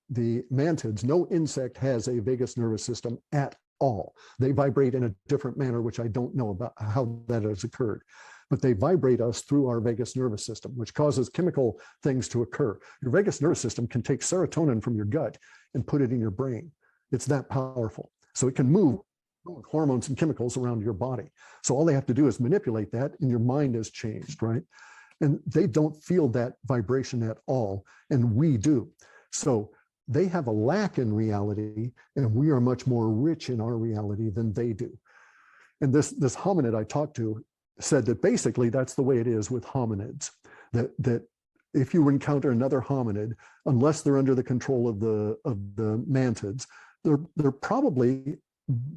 mantids, no insect has a vagus nervous system at all. They vibrate in a different manner, which I don't know about how that has occurred. But they vibrate us through our vagus nervous system, which causes chemical things to occur. Your vagus nervous system can take serotonin from your gut and put it in your brain. It's that powerful. So it can move hormones and chemicals around your body. So all they have to do is manipulate that and your mind is changed, right? And they don't feel that vibration at all, and we do. So they have a lack in reality, and we are much more rich in our reality than they do. And this hominid I talked to said that basically that's the way it is with hominids, that if you encounter another hominid, unless they're under the control of the mantids, they're probably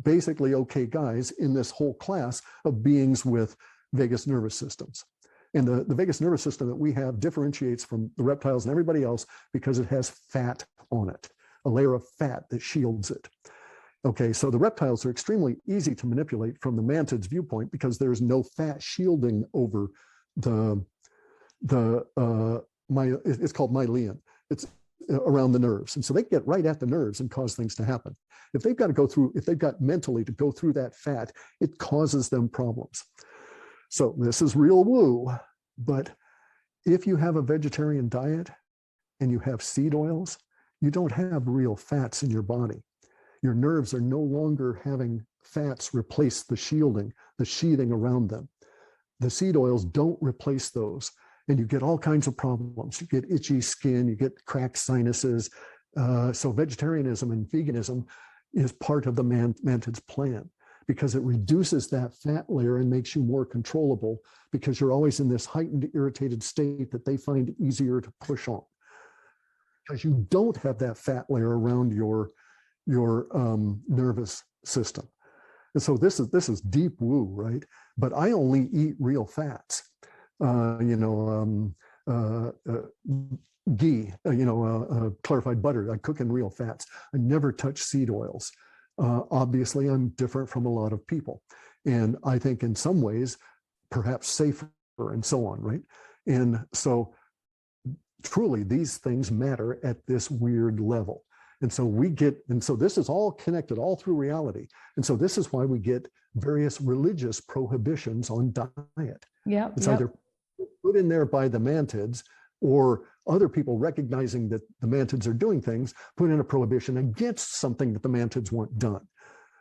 basically okay guys in this whole class of beings with vagus nervous systems. And the vagus nervous system that we have differentiates from the reptiles and everybody else because it has fat on it, a layer of fat that shields it. Okay, so the reptiles are extremely easy to manipulate from the mantid's viewpoint because there's no fat shielding over it's called myelin. It's around the nerves. And so they get right at the nerves and cause things to happen. If they've got mentally to go through that fat, it causes them problems. So this is real woo, but if you have a vegetarian diet and you have seed oils, you don't have real fats in your body. Your nerves are no longer having fats replace the sheathing around them. The seed oils don't replace those, and you get all kinds of problems. You get itchy skin, you get cracked sinuses. So vegetarianism and veganism is part of the mantid's plan because it reduces that fat layer and makes you more controllable because you're always in this heightened, irritated state that they find easier to push on. Because you don't have that fat layer around your nervous system. And so this is deep woo, right? But I only eat real fats. Ghee, clarified butter. I cook in real fats. I never touch seed oils. Obviously, I'm different from a lot of people. And I think in some ways, perhaps safer and so on, right? And so truly these things matter at this weird level. And so this is all connected all through reality. And so this is why we get various religious prohibitions on diet. It's either put in there by the mantids, or other people recognizing that the mantids are doing things, put in a prohibition against something that the mantids want done.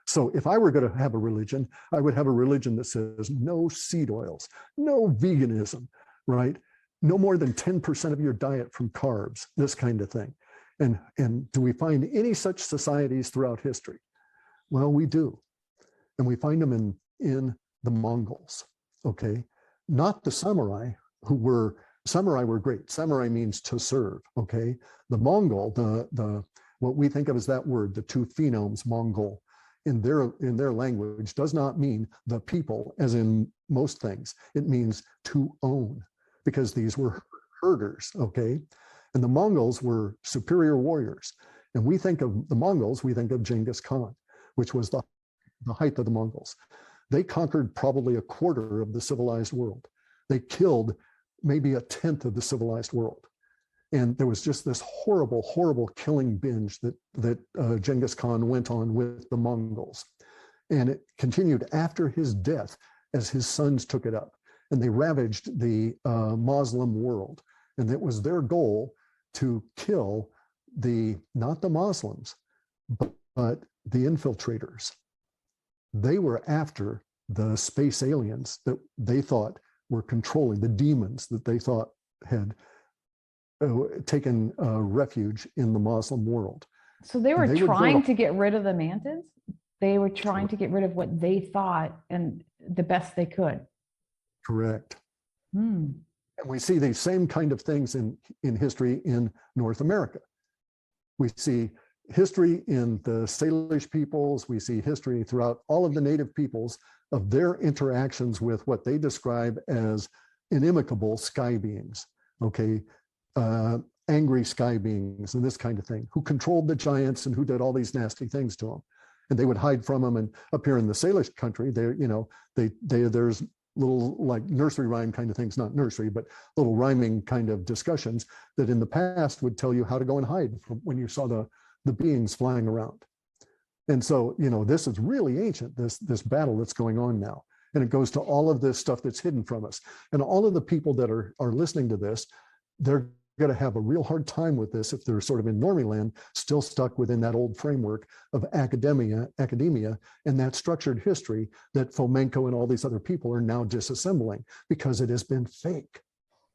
So if I were going to have a religion, I would have a religion that says no seed oils, no veganism, right? No more than 10% of your diet from carbs, this kind of thing. And do we find any such societies throughout history? Well, we do. And we find them in the Mongols, okay? Not the samurai, samurai were great. Samurai means to serve, okay? The Mongol, what we think of as that word, the two phenomes, Mongol, in their language does not mean the people, as in most things. It means to own, because these were herders, okay? And the Mongols were superior warriors. And we think of the Mongols, we think of Genghis Khan, which was the height of the Mongols. They conquered probably a quarter of the civilized world. They killed maybe a tenth of the civilized world. And there was just this horrible, horrible killing binge that Genghis Khan went on with the Mongols. And it continued after his death as his sons took it up. And they ravaged the Muslim world. And it was their goal to kill not the Muslims, but the infiltrators. They were after the space aliens that they thought were controlling, the demons that they thought had taken refuge in the Muslim world. So they were trying to get rid of the mantids? They were trying to get rid of what they thought and the best they could. Correct. And we see these same kind of things in history in North America. We see history in the Salish peoples. We see history throughout all of the native peoples of their interactions with what they describe as inimical sky beings, okay? Angry sky beings and this kind of thing, who controlled the giants and who did all these nasty things to them. And they would hide from them. And up here in the Salish country, there's little like nursery rhyme kind of things, not nursery, but little rhyming kind of discussions that in the past would tell you how to go and hide from when you saw the beings flying around. And so, this is really ancient, this battle that's going on now. And it goes to all of this stuff that's hidden from us. And all of the people that are listening to this, they're going to have a real hard time with this if they're sort of in normie land, still stuck within that old framework of academia and that structured history that Fomenko and all these other people are now disassembling because it has been fake.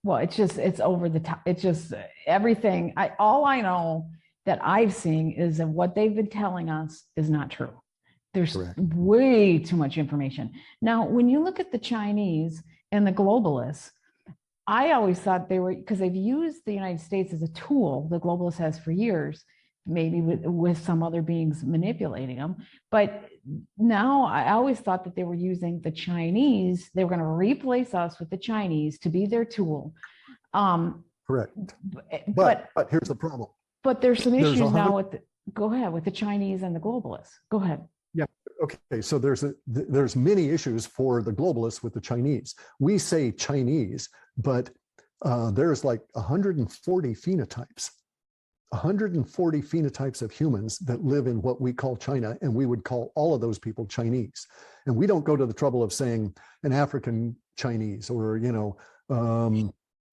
Well, it's over the top. It's just everything. All I know that I've seen is that what they've been telling us is not true. There's way too much information. Now, when you look at the Chinese and the globalists, I always thought they were, because they've used the United States as a tool, the globalist has for years, maybe with some other beings manipulating them. But now I always thought that they were using the Chinese. They were going to replace us with the Chinese to be their tool. Correct. But here's the problem. But there's some issues now go ahead, with the Chinese and the globalists. Go ahead. Yeah. Okay. So there's many issues for the globalists with the Chinese. We say Chinese, but there's like 140 phenotypes. 140 phenotypes of humans that live in what we call China, and we would call all of those people Chinese. And we don't go to the trouble of saying an African Chinese or,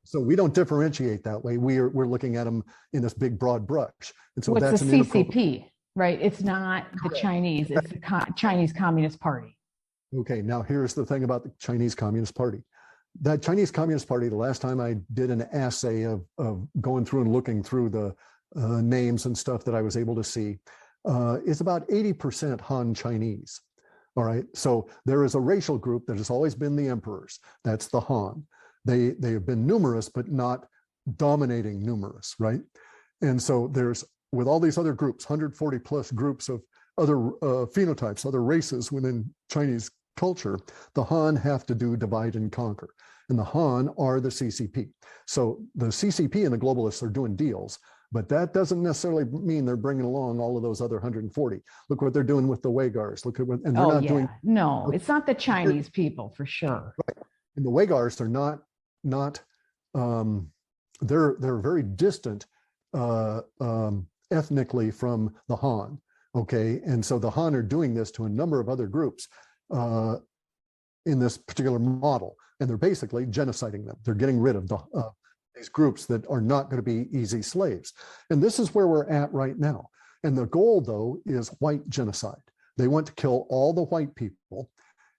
so we don't differentiate that way. We're looking at them in this big broad brush. And so that's the CCP, right? It's not the Chinese, it's the Chinese Communist Party. Okay, now here's the thing about the Chinese Communist Party. That Chinese Communist Party, the last time I did an assay of going through and looking through the names and stuff that I was able to see, is about 80% Han Chinese. All right, so there is a racial group that has always been the emperors. That's the Han. They have been numerous, but not dominating numerous, right? And so there's, with all these other groups, 140 plus groups of other phenotypes, other races within Chinese culture, the Han have to do divide and conquer. And the Han are the CCP. So the CCP and the globalists are doing deals, but that doesn't necessarily mean they're bringing along all of those other 140. Look what they're doing with the Uyghurs. Look at what, and they're not doing. No, it's not the Chinese people for sure. Right. And the Uyghurs are not they're very distant ethnically from the Han. Okay, and so the Han are doing this to a number of other groups in this particular model, and they're basically genociding them. They're getting rid of these groups that are not going to be easy slaves. And this is where we're at right now. And the goal, though, is white genocide. They want to kill all the white people,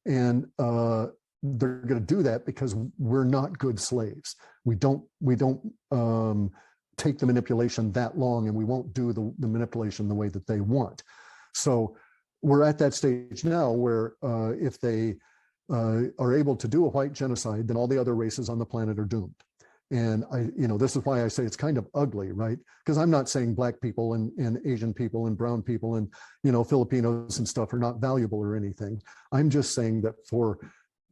and they're going to do that because we're not good slaves. We don't take the manipulation that long, and we won't do the manipulation the way that they want. So we're at that stage now where if they are able to do a white genocide, then all the other races on the planet are doomed. And this is why I say it's kind of ugly, right? Because I'm not saying black people and Asian people and brown people and, Filipinos and stuff are not valuable or anything. I'm just saying that for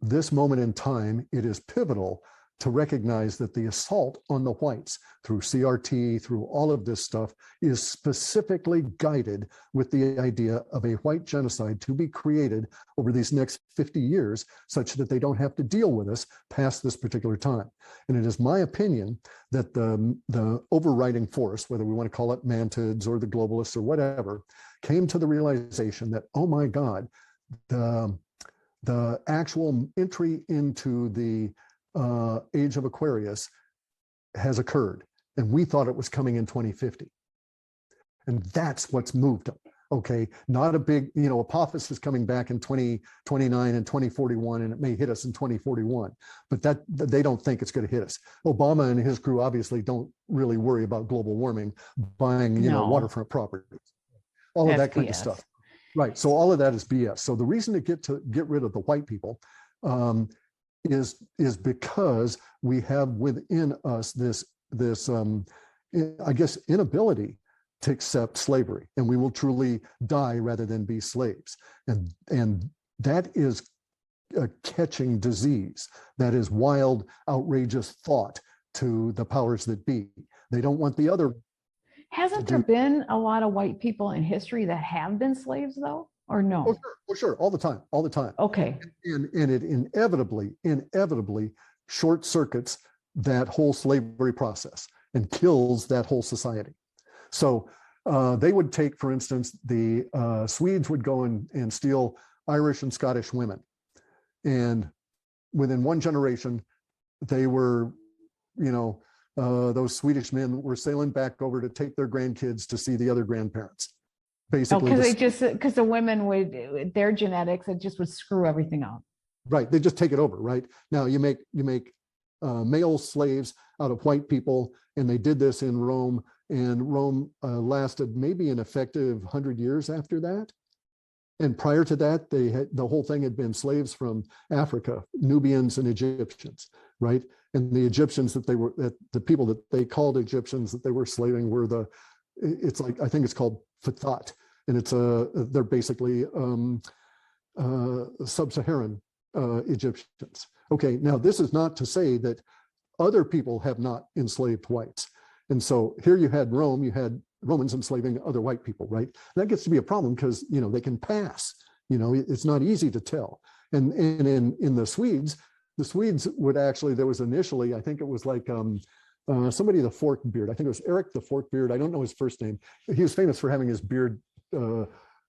this moment in time, it is pivotal to recognize that the assault on the whites through CRT, through all of this stuff, is specifically guided with the idea of a white genocide to be created over these next 50 years, such that they don't have to deal with us past this particular time. And it is my opinion that the overriding force, whether we want to call it mantids or the globalists or whatever, came to the realization that, oh my God, the actual entry into the age of Aquarius has occurred, and we thought it was coming in 2050, and that's what's moved them. Okay, not a big, Apophis is coming back in 2029 and 2041, and it may hit us in 2041, but that they don't think it's going to hit us. Obama and his crew obviously don't really worry about global warming, buying waterfront properties, all of that kind of stuff. Right. So all of that is BS. So the reason to get rid of the white people is because we have within us this I guess inability to accept slavery, and we will truly die rather than be slaves. And that is a catching disease. That is wild, outrageous thought to the powers that be. They don't want the other. Hasn't there been a lot of white people in history that have been slaves, though, or no? Oh, sure, all the time. Okay. And it inevitably short circuits that whole slavery process and kills that whole society. So they would take, for instance, the Swedes would go and steal Irish and Scottish women. And within one generation, they were, those Swedish men were sailing back over to take their grandkids to see the other grandparents. Basically, because the women would, their genetics, it just would screw everything up. Right, they just take it over. Right now, you make male slaves out of white people, and they did this in Rome, and Rome lasted maybe an effective 100 years after that. And prior to that, the whole thing had been slaves from Africa, Nubians and Egyptians, right? And the Egyptians the people that they called Egyptians that they were slaving were I think it's called Fathat, and they're basically sub-Saharan Egyptians. Okay, now this is not to say that other people have not enslaved whites. And so here you had Rome, you had Romans enslaving other white people, right? And that gets to be a problem because, they can pass, it's not easy to tell. And in the Swedes would actually, there was initially, I think it was like somebody the forked beard. I think it was Eric the forked beard. I don't know his first name. He was famous for having his beard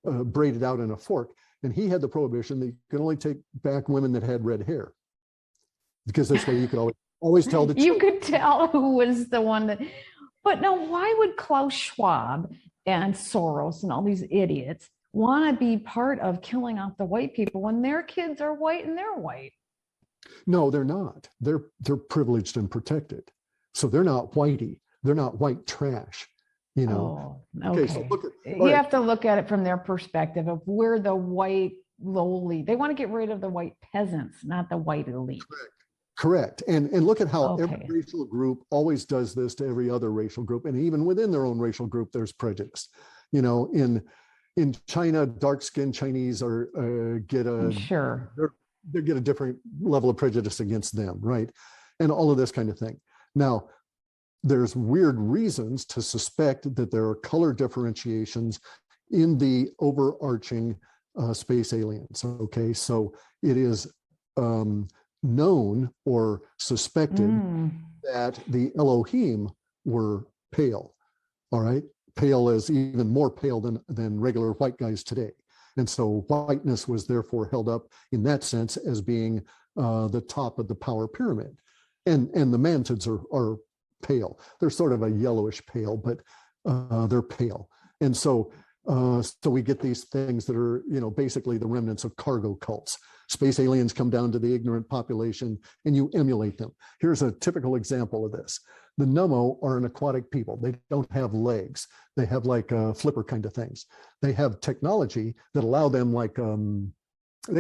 braided out in a fork. And he had the prohibition that you could only take back women that had red hair, because this way you could always tell the truth. You could tell who was the one that. But now, why would Klaus Schwab and Soros and all these idiots want to be part of killing off the white people when their kids are white and they're white? No, they're not. They're privileged and protected. So they're not whitey. They're not white trash. Oh, okay. So you have to look at it from their perspective of we're the white lowly. They want to get rid of the white peasants, not the white elite. Correct. And look at how every racial group always does this to every other racial group. And even within their own racial group, there's prejudice. In China, dark-skinned Chinese get a different level of prejudice against them, right? And all of this kind of thing. Now, there's weird reasons to suspect that there are color differentiations in the overarching space aliens. Okay, so it is known or suspected that the Elohim were pale, all right? Pale as even more pale than regular white guys today. And so whiteness was therefore held up in that sense as being the top of the power pyramid. And the mantids are pale. They're sort of a yellowish pale, but they're pale. And so we get these things that are, basically the remnants of cargo cults. Space aliens come down to the ignorant population and you emulate them. Here's a typical example of this. The Nummo are an aquatic people. They don't have legs. They have like flipper kind of things. They have technology that allow them they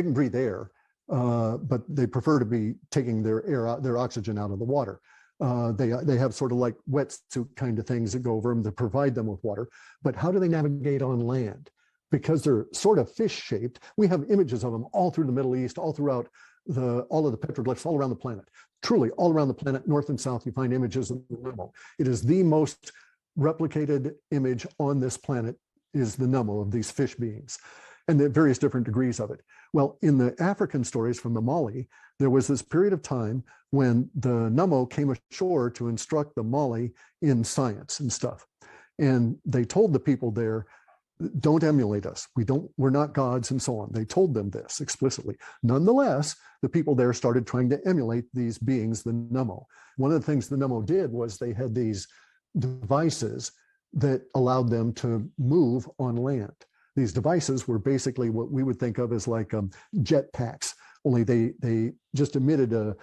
can breathe air, but they prefer to be taking their oxygen out of the water. They have sort of like wetsuit kind of things that go over them to provide them with water. But how do they navigate on land? Because they're sort of fish shaped. We have images of them all through the Middle East, all throughout all of the petroglyphs, all around the planet. Truly, all around the planet, north and south, you find images of the Nummo. It is the most replicated image on this planet is the Nummo of these fish beings, and the various different degrees of it. Well, in the African stories from the Mali, there was this period of time when the Nummo came ashore to instruct the Mali in science and stuff. And they told the people there, don't emulate us. We're not gods and so on. They told them this explicitly. Nonetheless, the people there started trying to emulate these beings, the Nummo. One of the things the Nummo did was they had these devices that allowed them to move on land. These devices were basically what we would think of as like jet packs, only they just emitted a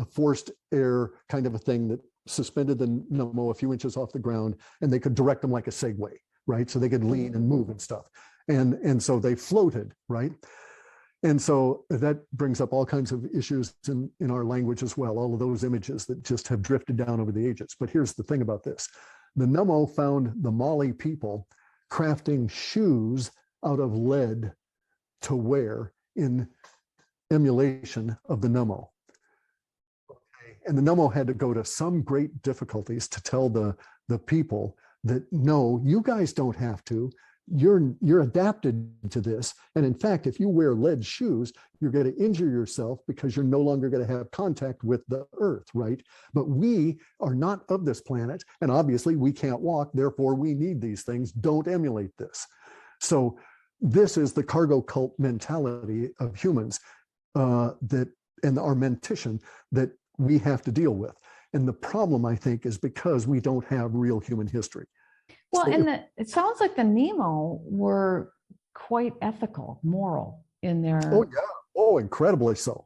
forced air kind of a thing that suspended the Nummo a few inches off the ground, and they could direct them like a Segway, right? So they could lean and move and stuff. And so they floated, right? And so that brings up all kinds of issues in our language as well, all of those images that just have drifted down over the ages. But here's the thing about this. The Nummo found the Mali people crafting shoes out of lead to wear in emulation of the Nummo. And the Nummo had to go to some great difficulties to tell the people that, no, you guys don't have to. You're adapted to this. And in fact, if you wear lead shoes, you're going to injure yourself because you're no longer going to have contact with the earth, right? But we are not of this planet. And obviously we can't walk. Therefore, we need these things. Don't emulate this. So this is the cargo cult mentality of humans and our mentition that we have to deal with. And the problem, I think, is because we don't have real human history. Well, so it sounds like the Nemo were quite ethical, moral in their. Oh yeah, oh, incredibly so,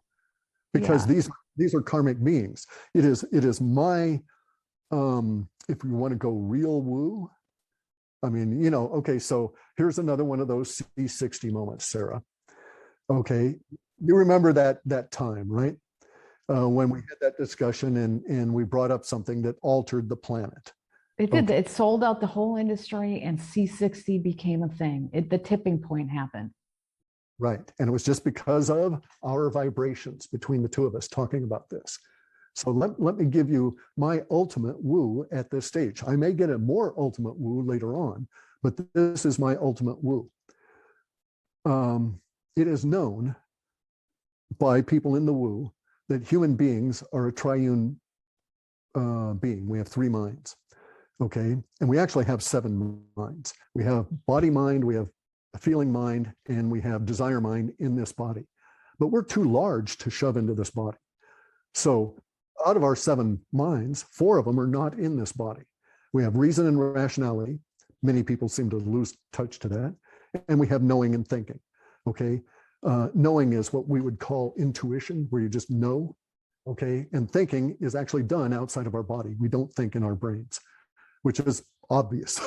because these are karmic beings. It is my, if you want to go real woo, I mean, okay. So here's another one of those C60 moments, Sarah. Okay, you remember that time, right? When we had that discussion and we brought up something that altered the planet. It did. Okay. It sold out the whole industry and C60 became a thing. The tipping point happened. Right. And it was just because of our vibrations between the two of us talking about this. So let me give you my ultimate woo at this stage. I may get a more ultimate woo later on, but this is my ultimate woo. It is known by people in the woo that human beings are a triune being. We have three minds. Okay, and we actually have 7 minds. We have body mind, we have a feeling mind, and we have desire mind in this body. But we're too large to shove into this body. So out of our 7 minds, 4 of them are not in this body. We have reason and rationality. Many people seem to lose touch to that. And we have knowing and thinking. Okay, knowing is what we would call intuition, where you just know. Okay, and thinking is actually done outside of our body. We don't think in our brains, which is obvious.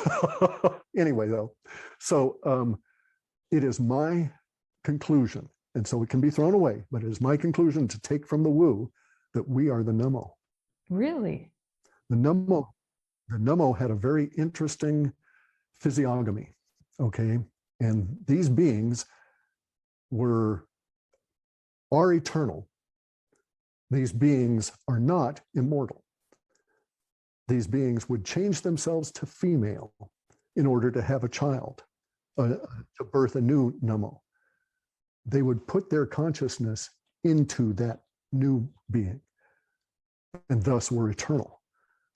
Anyway, though, so it is my conclusion, and so it can be thrown away, but it is my conclusion to take from the woo that we are the Nummo. Really? The Nummo had a very interesting physiognomy, okay? And these beings are eternal. These beings are not immortal. These beings would change themselves to female in order to have a child, to birth a new Nummo. They would put their consciousness into that new being, and thus were eternal.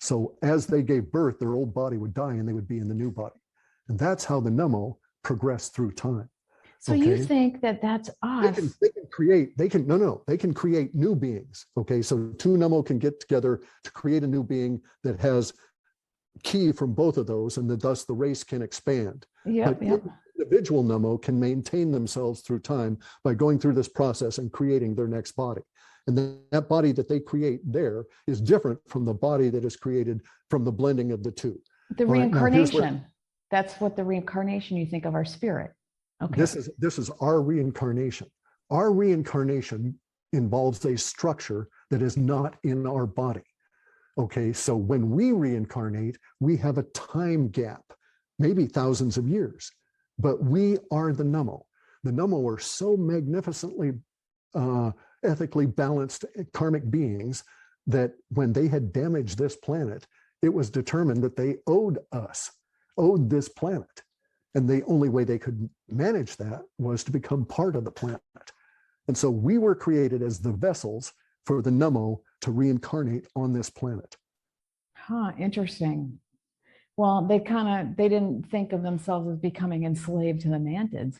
So as they gave birth, their old body would die and they would be in the new body. And that's how the Namo progressed through time. So you think that that's us? They can create new beings. Okay, so two Namo can get together to create a new being that has key from both of those, and that thus the race can expand. Yep. Individual Namo can maintain themselves through time by going through this process and creating their next body. And then that body that they create there is different from the body that is created from the blending of the two. The reincarnation. That's what the reincarnation, you think of our spirit. Okay. This is our reincarnation. Our reincarnation involves a structure that is not in our body. Okay, so when we reincarnate, we have a time gap, maybe thousands of years, but we are the Namo. The Namo are so magnificently ethically balanced karmic beings that when they had damaged this planet, it was determined that they owed this planet. And the only way they could manage that was to become part of the planet. And so we were created as the vessels for the Namo to reincarnate on this planet. Interesting. Well, they didn't think of themselves as becoming enslaved to the mantids.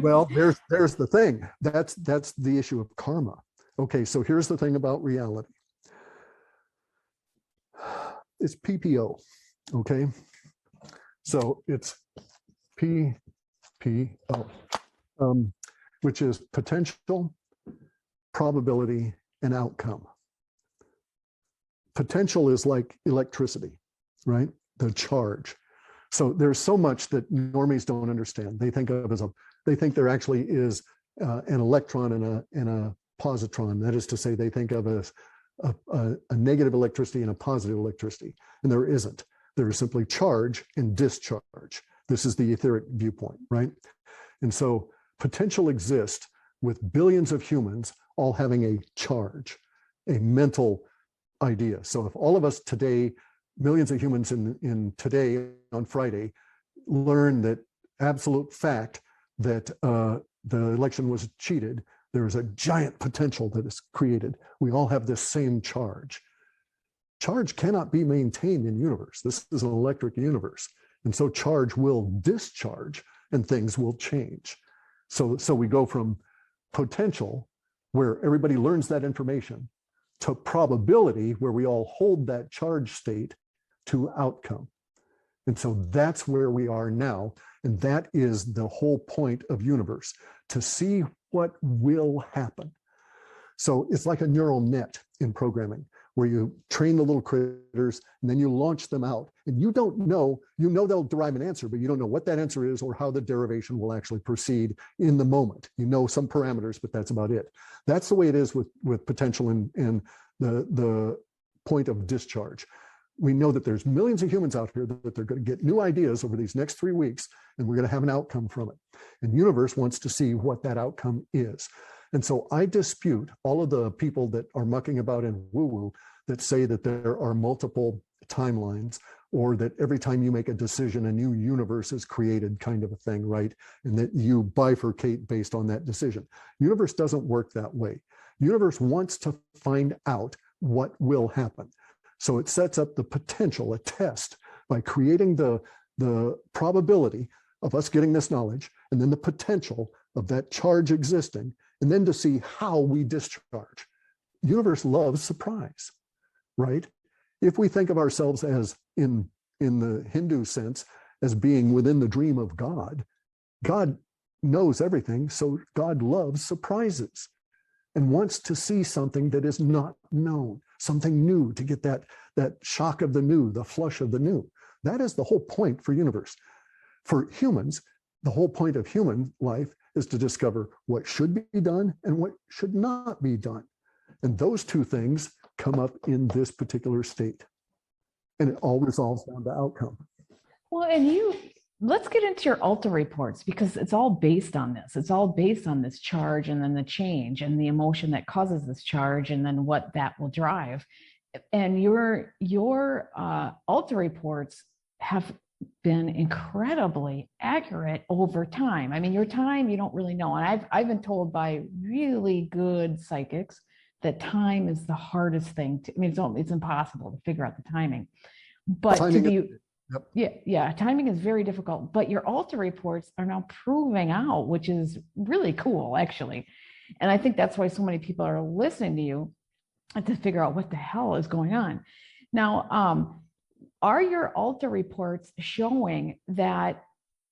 Well, there's the thing. That's the issue of karma. Okay, so here's the thing about reality. It's PPO, okay? So it's PPO, which is potential, probability, and outcome. Potential is like electricity, right? The charge. So there's so much that normies don't understand. They think there actually is an electron and a positron. That is to say, they think of as a negative electricity and a positive electricity, and there isn't. There is simply charge and discharge. This is the etheric viewpoint, right? And so potential exists with billions of humans all having a charge, a mental idea. So if all of us today, millions of humans in today on Friday, learn that absolute fact that the election was cheated, there is a giant potential that is created. We all have this same charge. Charge cannot be maintained in universe. This is an electric universe. And so charge will discharge and things will change. So we go from potential, where everybody learns that information, to probability, where we all hold that charge state, to outcome. And so that's where we are now. And that is the whole point of universe, to see what will happen. So it's like a neural net in programming, where you train the little critters and then you launch them out, and you don't know, they'll derive an answer, but you don't know what that answer is or how the derivation will actually proceed in the moment. You know some parameters, but that's about it. That's the way it is with potential and the point of discharge. We know that there's millions of humans out here that they're going to get new ideas over these next 3 weeks, and we're going to have an outcome from it. And universe wants to see what that outcome is. And so I dispute all of the people that are mucking about in woo-woo that say that there are multiple timelines, or that every time you make a decision, a new universe is created, kind of a thing, right? And that you bifurcate based on that decision. Universe doesn't work that way. Universe wants to find out what will happen. So it sets up the potential, a test, by creating the probability of us getting this knowledge, and then the potential of that charge existing, and then to see how we discharge. Universe loves surprise, right? If we think of ourselves as, in the Hindu sense, as being within the dream of God, God knows everything, so God loves surprises and wants to see something that is not known, something new, to get that shock of the new, the flush of the new. That is the whole point for universe. For humans, the whole point of human life is to discover what should be done and what should not be done. And those two things come up in this particular state. And it all resolves down to outcome. Well, and let's get into your Alta reports, because it's all based on this. It's all based on this charge, and then the change and the emotion that causes this charge, and then what that will drive. And your Alta reports have been incredibly accurate over time. I mean, your time, you don't really know. And I've been told by really good psychics that time is the hardest thing to, I mean, it's impossible to figure out the timing. But Timing to is, be, yep. yeah, timing is very difficult. But your Alta reports are now proving out, which is really cool, actually. And I think that's why so many people are listening to you to figure out what the hell is going on. Now, are your Alta reports showing that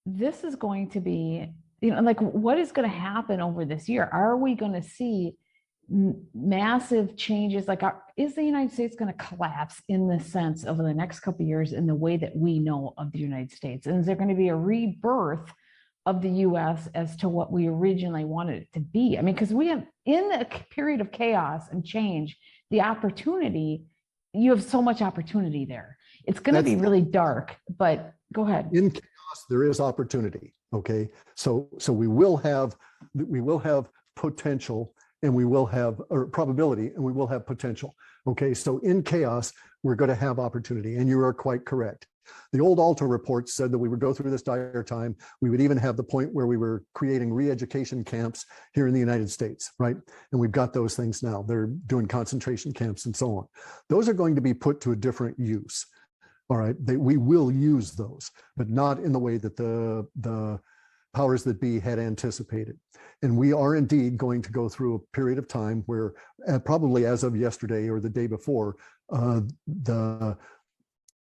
this is going to be, like what is going to happen over this year? Are we going to see massive changes? Like, is the United States going to collapse in the sense over the next couple of years in the way that we know of the United States? And is there going to be a rebirth of the US as to what we originally wanted it to be? I mean, because we have, in a period of chaos and change, the opportunity, you have so much opportunity there. It's going to be really dark, but go ahead. In chaos, there is opportunity. Okay, so we will have potential, and we will have, or probability, and we will have potential. Okay, so in chaos, we're going to have opportunity, and you are quite correct. The old Alta report said that we would go through this dire time. We would even have the point where we were creating re-education camps here in the United States, right? And we've got those things now. They're doing concentration camps and so on. Those are going to be put to a different use. All right, we will use those, but not in the way that the powers that be had anticipated. And we are indeed going to go through a period of time where, probably as of yesterday or the day before, the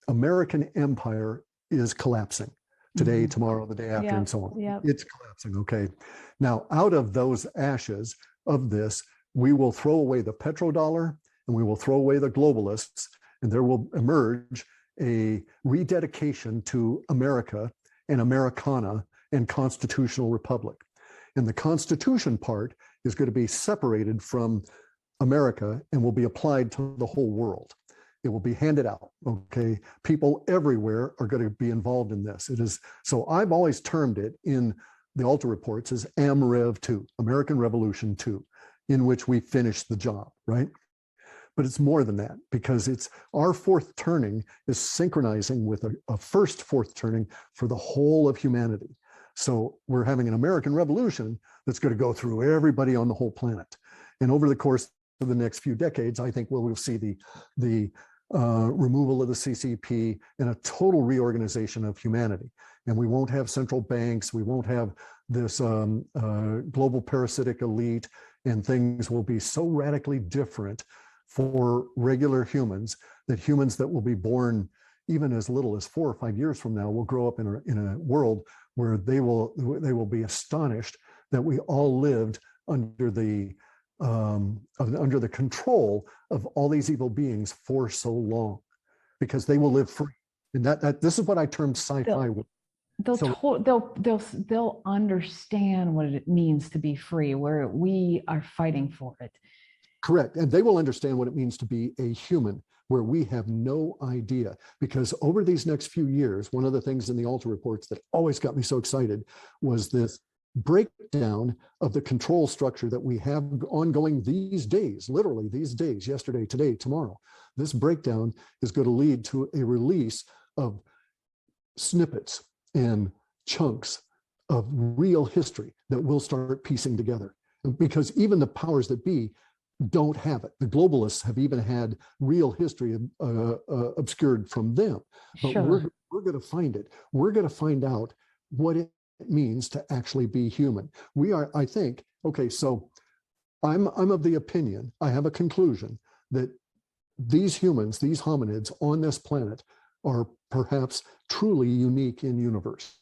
American empire is collapsing today, tomorrow, the day after, and so on. It's collapsing. Okay. Now, out of those ashes of this, we will throw away the petrodollar, and we will throw away the globalists, and there will emerge a rededication to America and Americana and constitutional republic. And the Constitution part is going to be separated from America and will be applied to the whole world. It will be handed out. Okay, people everywhere are going to be involved in this. It is so. I've always termed it in the Alta reports as AmRev 2, American Revolution 2, in which we finish the job, right? But it's more than that, because it's our fourth turning is synchronizing with a first fourth turning for the whole of humanity. So we're having an American Revolution that's going to go through everybody on the whole planet. And over the course of the next few decades, I think we'll see the removal of the CCP and a total reorganization of humanity. And we won't have central banks. We won't have this global parasitic elite, and things will be so radically different for regular humans that humans that will be born even as little as 4 or 5 years from now will grow up in a world where they will be astonished that we all lived under the control of all these evil beings for so long, because they will live free. And that this is what I termed sci-fi. They'll understand what it means to be free, where we are fighting for it. Correct. And they will understand what it means to be a human, where we have no idea. Because over these next few years, one of the things in the Alta reports that always got me so excited was this breakdown of the control structure that we have ongoing these days, literally these days, yesterday, today, tomorrow. This breakdown is going to lead to a release of snippets and chunks of real history that we'll start piecing together. Because even the powers that be don't have it. The globalists have even had real history obscured from them. But we're going to find it. We're going to find out what it means to actually be human. We are, I think, okay, so I'm of the opinion, I have a conclusion that these humans, these hominids on this planet are perhaps truly unique in universe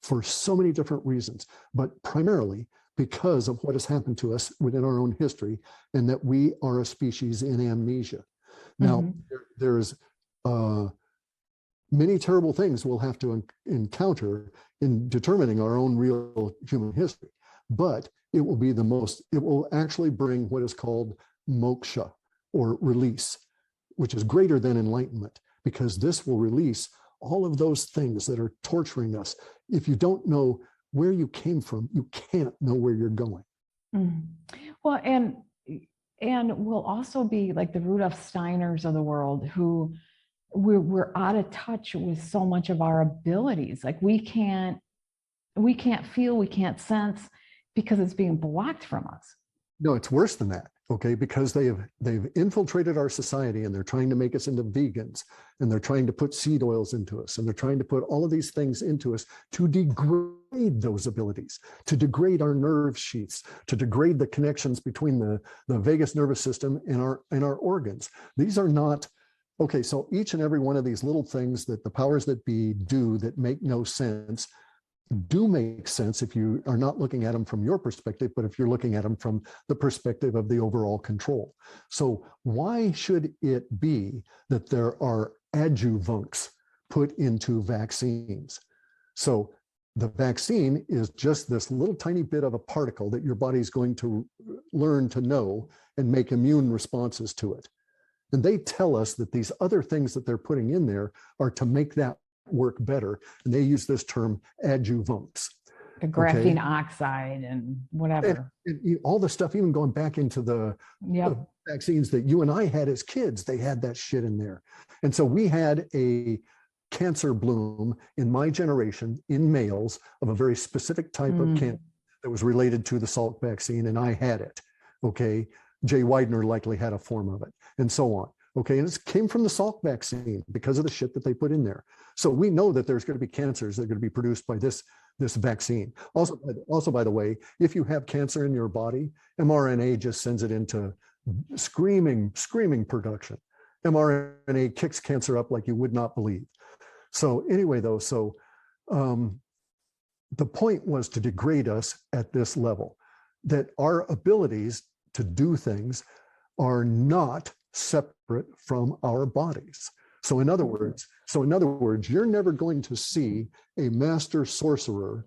for so many different reasons, but primarily because of what has happened to us within our own history, and that we are a species in amnesia. Now, there's many terrible things we'll have to encounter in determining our own real human history, but it will actually bring what is called moksha, or release, which is greater than enlightenment, because this will release all of those things that are torturing us. If you don't know where you came from, you can't know where you're going. Well, and we'll also be like the Rudolf Steiners of the world, who we're out of touch with so much of our abilities. Like we can't feel, we can't sense, because it's being blocked from us. No, it's worse than that. Okay, because they've infiltrated our society, and they're trying to make us into vegans, and they're trying to put seed oils into us, and they're trying to put all of these things into us to degrade those abilities, to degrade our nerve sheaths, to degrade the connections between the vagus nervous system and our organs. These are not okay. So each and every one of these little things that the powers that be do that make no sense do make sense if you are not looking at them from your perspective, but if you're looking at them from the perspective of the overall control. So why should it be that there are adjuvants put into vaccines? So the vaccine is just this little tiny bit of a particle that your body's going to learn to know and make immune responses to it. And they tell us that these other things that they're putting in there are to make that work better, and they use this term adjuvants. The graphene oxide and whatever. And all the stuff, even going back into the vaccines that you and I had as kids, they had that shit in there. And so we had a cancer bloom in my generation in males of a very specific type of cancer that was related to the Salk vaccine, and I had it. Okay. Jay Widener likely had a form of it, and so on. Okay, and it came from the Salk vaccine because of the shit that they put in there. So we know that there's going to be cancers that are going to be produced by this vaccine. Also, by the way, if you have cancer in your body, mRNA just sends it into screaming production. mRNA kicks cancer up like you would not believe. So anyway, though, the point was to degrade us at this level, that our abilities to do things are not separate from our bodies. So in other words, you're never going to see a master sorcerer,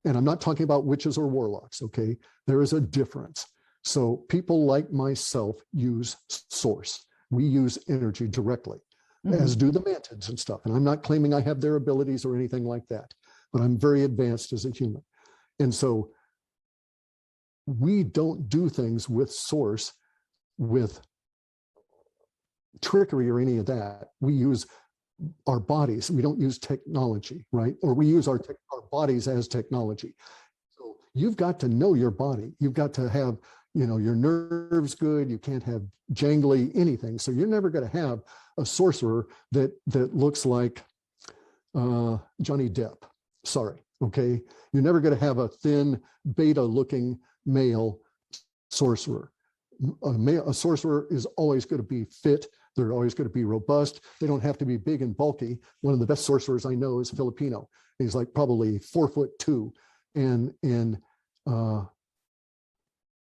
and I'm not talking about witches or warlocks, okay? There is a difference. So people like myself use source. We use energy directly, as do the mantids and stuff. And I'm not claiming I have their abilities or anything like that, but I'm very advanced as a human. And so we don't do things with source, with trickery or any of that. We use our bodies. We don't use technology, right? Or we use our bodies as technology. So you've got to know your body. You've got to have, your nerves good. You can't have jangly anything. So you're never going to have a sorcerer that looks like Johnny Depp. Sorry, okay? You're never going to have a thin, beta-looking male sorcerer. A sorcerer is always going to be fit. They're always going to be robust. They don't have to be big and bulky. One of the best sorcerers I know is Filipino. He's like probably 4'2", and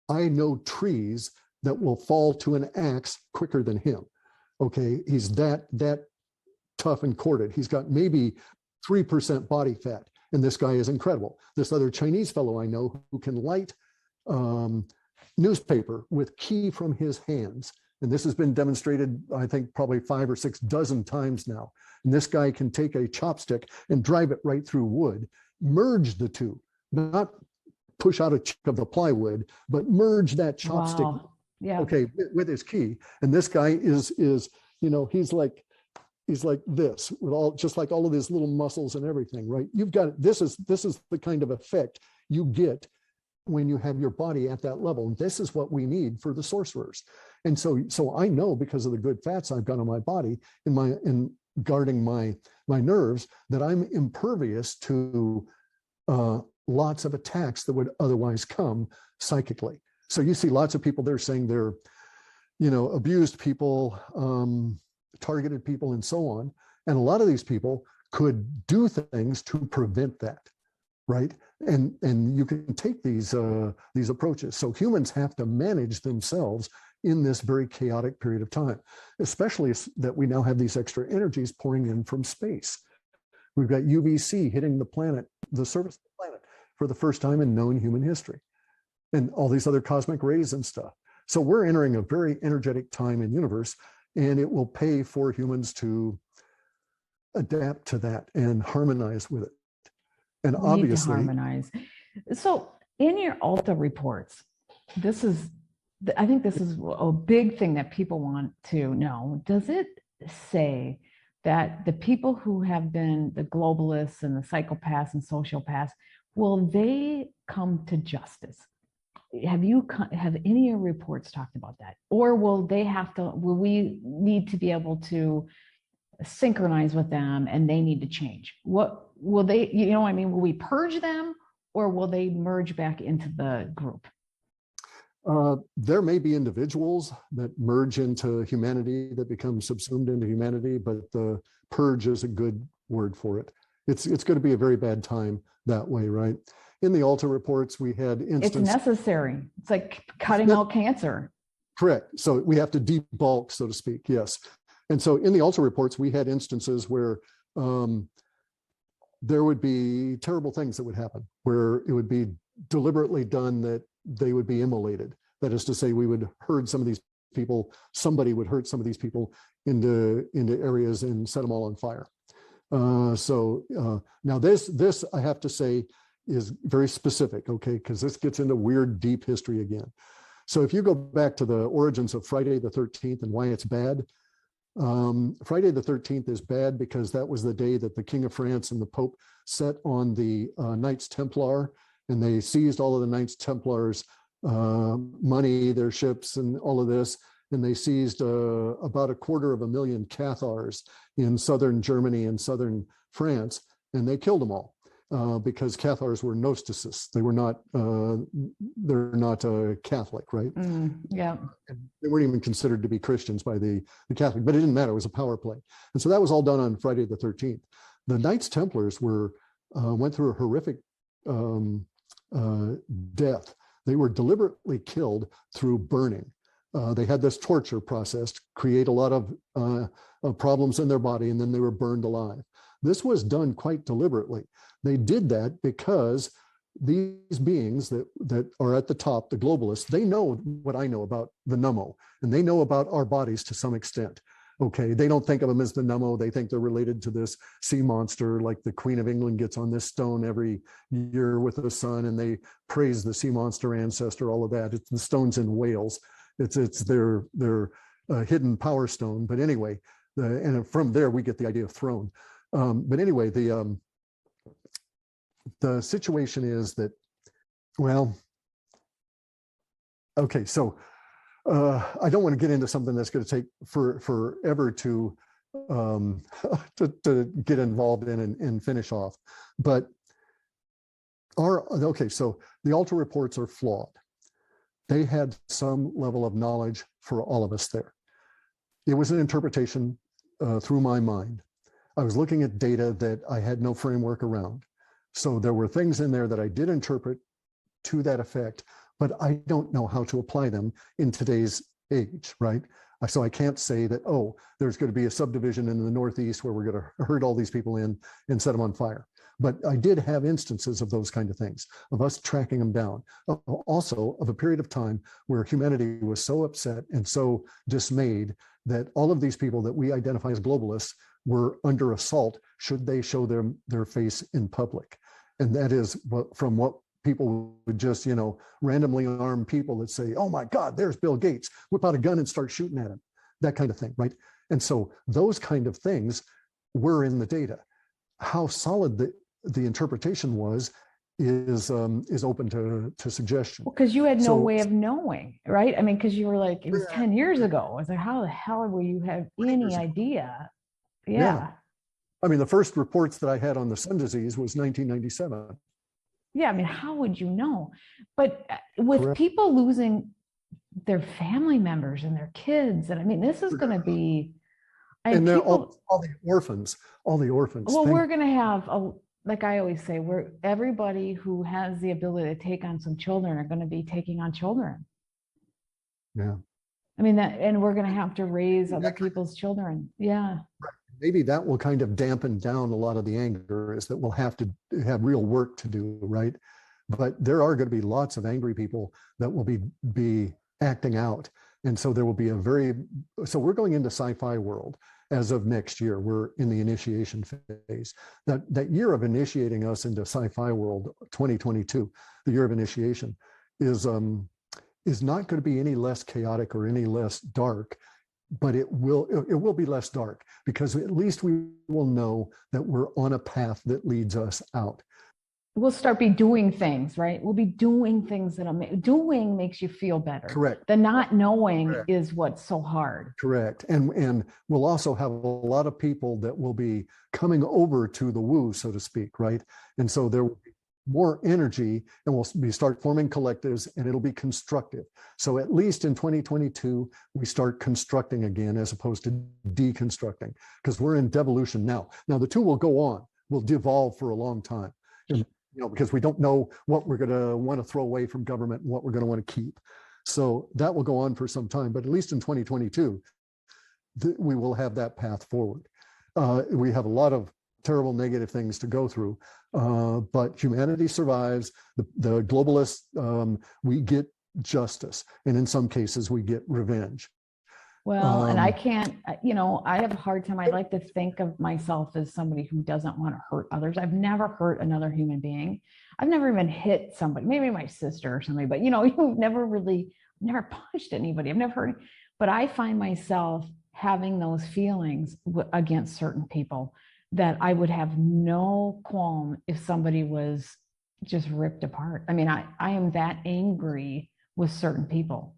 I know trees that will fall to an axe quicker than him. Okay, he's that tough and corded. He's got maybe 3% body fat, and this guy is incredible. This other Chinese fellow I know who can light newspaper with key from his hands. And this has been demonstrated, I think, probably 5 or 6 dozen times now. And this guy can take a chopstick and drive it right through wood, merge the two, not push out a chunk of the plywood, but merge that chopstick. Wow. Yeah. Okay, with his key. And this guy is he's like this, with all, just like all of his little muscles and everything, right? You've got, this is the kind of effect you get when you have your body at that level. And this is what we need for the sorcerers. And so I know, because of the good fats I've got on my body in guarding my nerves, that I'm impervious to lots of attacks that would otherwise come psychically. So you see lots of people, they're saying they're, abused people, targeted people, and so on. And a lot of these people could do things to prevent that, right? And you can take these approaches. So humans have to manage themselves in this very chaotic period of time, especially that we now have these extra energies pouring in from space. We've got UVC hitting the planet, the surface of the planet, for the first time in known human history, and all these other cosmic rays and stuff. So we're entering a very energetic time in the universe, and it will pay for humans to adapt to that and harmonize with it. And we obviously need to harmonize. So in your Alta reports, I think this is a big thing that people want to know. Does it say that the people who have been the globalists and the psychopaths and sociopaths, will they come to justice? Have any of your reports talked about that? Or will we need to be able to synchronize with them and they need to change? What will they, will we purge them, or will they merge back into the group? There may be individuals that merge into humanity, that become subsumed into humanity, but the purge is a good word for it. It's going to be a very bad time that way, right? In the Alta reports, we had instances. It's necessary. It's like cutting out cancer. Correct. So we have to debulk, so to speak. Yes. And so in the Alta reports, we had instances where there would be terrible things that would happen, where it would be deliberately done, that they would be immolated. That is to say, we would herd some of these people, somebody would herd some of these people into areas and set them all on fire. Now this, I have to say, is very specific, okay, because this gets into weird, deep history again. So if you go back to the origins of Friday the 13th and why it's bad, Friday the 13th is bad because that was the day that the King of France and the Pope set on the Knights Templar, and they seized all of the Knights Templars' money, their ships, and all of this, and they seized about 250,000 Cathars in southern Germany and southern France, and they killed them all. Because Cathars were Gnostics. They were not, they're not Catholic, right? Yeah. And they weren't even considered to be Christians by the Catholic, but it didn't matter. It was a power play. And so that was all done on Friday the 13th. The Knights Templars went through a horrific death. They were deliberately killed through burning. They had this torture process to create a lot of problems in their body, and then they were burned alive. This was done quite deliberately. They did that because these beings that are at the top, the globalists, they know what I know about the Nummo, and they know about our bodies to some extent. Okay, they don't think of them as the Nummo. They think they're related to this sea monster, like the Queen of England gets on this stone every year with the sun, and they praise the sea monster ancestor, all of that. It's the stones in Wales. It's their hidden power stone. But anyway, and from there we get the idea of throne. But anyway, the situation is that, well, okay, so I don't want to get into something that's going to take forever to get involved in and finish off. But so the Alta reports are flawed. They had some level of knowledge for all of us there. It was an interpretation through my mind. I was looking at data that I had no framework around. So there were things in there that I did interpret to that effect, but I don't know how to apply them in today's age, right? So I can't say that, oh, there's going to be a subdivision in the Northeast where we're going to herd all these people in and set them on fire. But I did have instances of those kind of things, of us tracking them down. Also of a period of time where humanity was so upset and so dismayed that all of these people that we identify as globalists were under assault should they show their face in public. And that is from what people would just, randomly arm people that say, oh my God, there's Bill Gates, whip out a gun and start shooting at him, that kind of thing, right? And so those kind of things were in the data. How solid the interpretation was is open to suggestion. Well, because you had no way of knowing, right? I mean, because you were like, it was 10 years ago. I was like, how the hell will you have any idea? Yeah. I mean, the first reports that I had on the sun disease was 1997. Yeah, I mean, how would you know? But with Correct. people losing their family members and their kids, and I mean, this is going to be, and people, all the orphans. Well, we're going to have like I always say, everybody who has the ability to take on some children are going to be taking on children. Yeah. I mean, and we're going to have to raise other people's children. Yeah. Maybe that will kind of dampen down a lot of the anger, is that we'll have to have real work to do, right? But there are going to be lots of angry people that will be acting out. And so there will be so we're going into sci-fi world as of next year. We're in the initiation phase. That year of initiating us into sci-fi world, 2022, the year of initiation, is not going to be any less chaotic or any less dark but it will be less dark, because at least we will know that we're on a path that leads us out. We'll start be doing things, right? We'll be doing things that doing makes you feel better. Correct. The not knowing Correct. is what's so hard. Correct. And we'll also have a lot of people that will be coming over to the woo, so to speak, right? And so there will be more energy, and we'll start forming collectives, and it'll be constructive. So at least in 2022, we start constructing again as opposed to deconstructing, because we're in devolution now. Now the two will go on, will devolve for a long time, and, because we don't know what we're going to want to throw away from government and what we're going to want to keep. So that will go on for some time, but at least in 2022, we will have that path forward. We have a lot of terrible negative things to go through, but humanity survives. The globalists, we get justice, and in some cases we get revenge. Well, and I can't, I have a hard time. I like to think of myself as somebody who doesn't want to hurt others. I've never hurt another human being. I've never even hit somebody, maybe my sister or somebody, but you've never punched anybody. I've never hurt, but I find myself having those feelings against certain people that I would have no qualm if somebody was just ripped apart. I mean, I am that angry with certain people.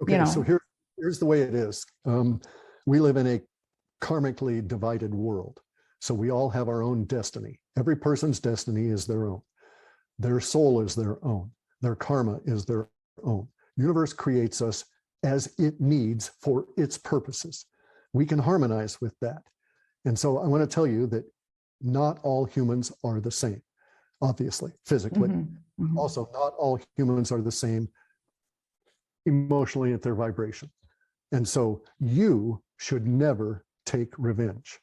Okay, so here's the way it is. We live in a karmically divided world. So we all have our own destiny. Every person's destiny is their own. Their soul is their own. Their karma is their own. Universe creates us as it needs for its purposes. We can harmonize with that. And so I want to tell you that not all humans are the same, obviously, physically. Mm-hmm. Mm-hmm. Also, not all humans are the same emotionally at their vibration. And so you should never take revenge,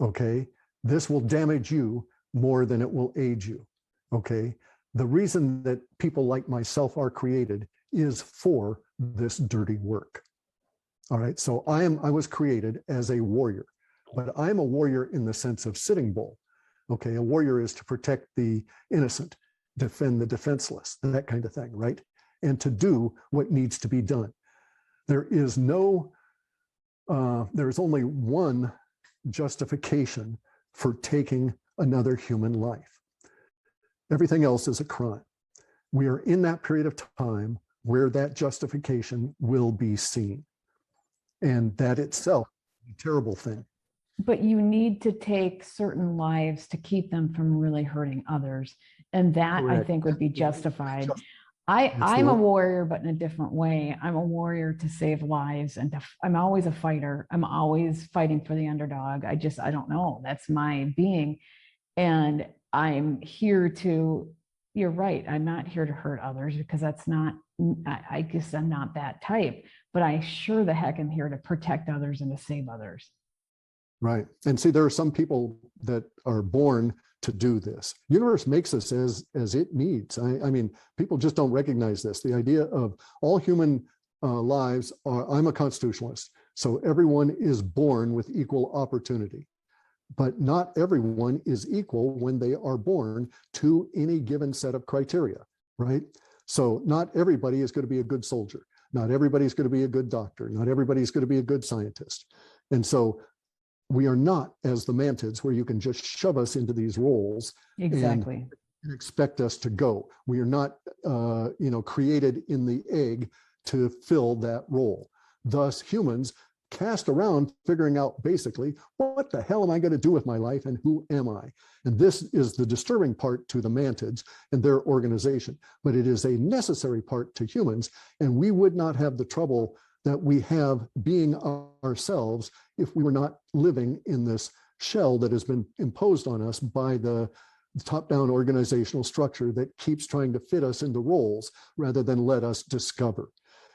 okay? This will damage you more than it will aid you, okay? The reason that people like myself are created is for this dirty work, all right? So I was created as a warrior, but I'm a warrior in the sense of Sitting Bull, okay? A warrior is to protect the innocent, defend the defenseless, that kind of thing, right? And to do what needs to be done. There is only one justification for taking another human life. Everything else is a crime. We are in that period of time where that justification will be seen. And that itself is a terrible thing. But you need to take certain lives to keep them from really hurting others. And that, correct, I think would be justified. I'm a warrior, but in a different way. I'm a warrior to save lives, and I'm always a fighter. I'm always fighting for the underdog. I don't know. That's my being. And I'm here to, you're right. I'm not here to hurt others, because that's not, I guess I'm not that type, but I sure the heck am here to protect others and to save others. Right. And see, there are some people that are born to do this. Universe makes us as it needs. I mean, people just don't recognize this. The idea of all human lives I'm a constitutionalist. So everyone is born with equal opportunity, but not everyone is equal when they are born to any given set of criteria, right? So not everybody is going to be a good soldier. Not everybody is going to be a good doctor. Not everybody is going to be a good scientist. And so we are not as the mantids, where you can just shove us into these roles exactly and expect us to go. We are not, created in the egg to fill that role. Thus, humans cast around figuring out basically, what the hell am I going to do with my life, and who am I? And this is the disturbing part to the mantids and their organization, but it is a necessary part to humans, and we would not have the trouble that we have being ourselves if we were not living in this shell that has been imposed on us by the top-down organizational structure that keeps trying to fit us into roles rather than let us discover.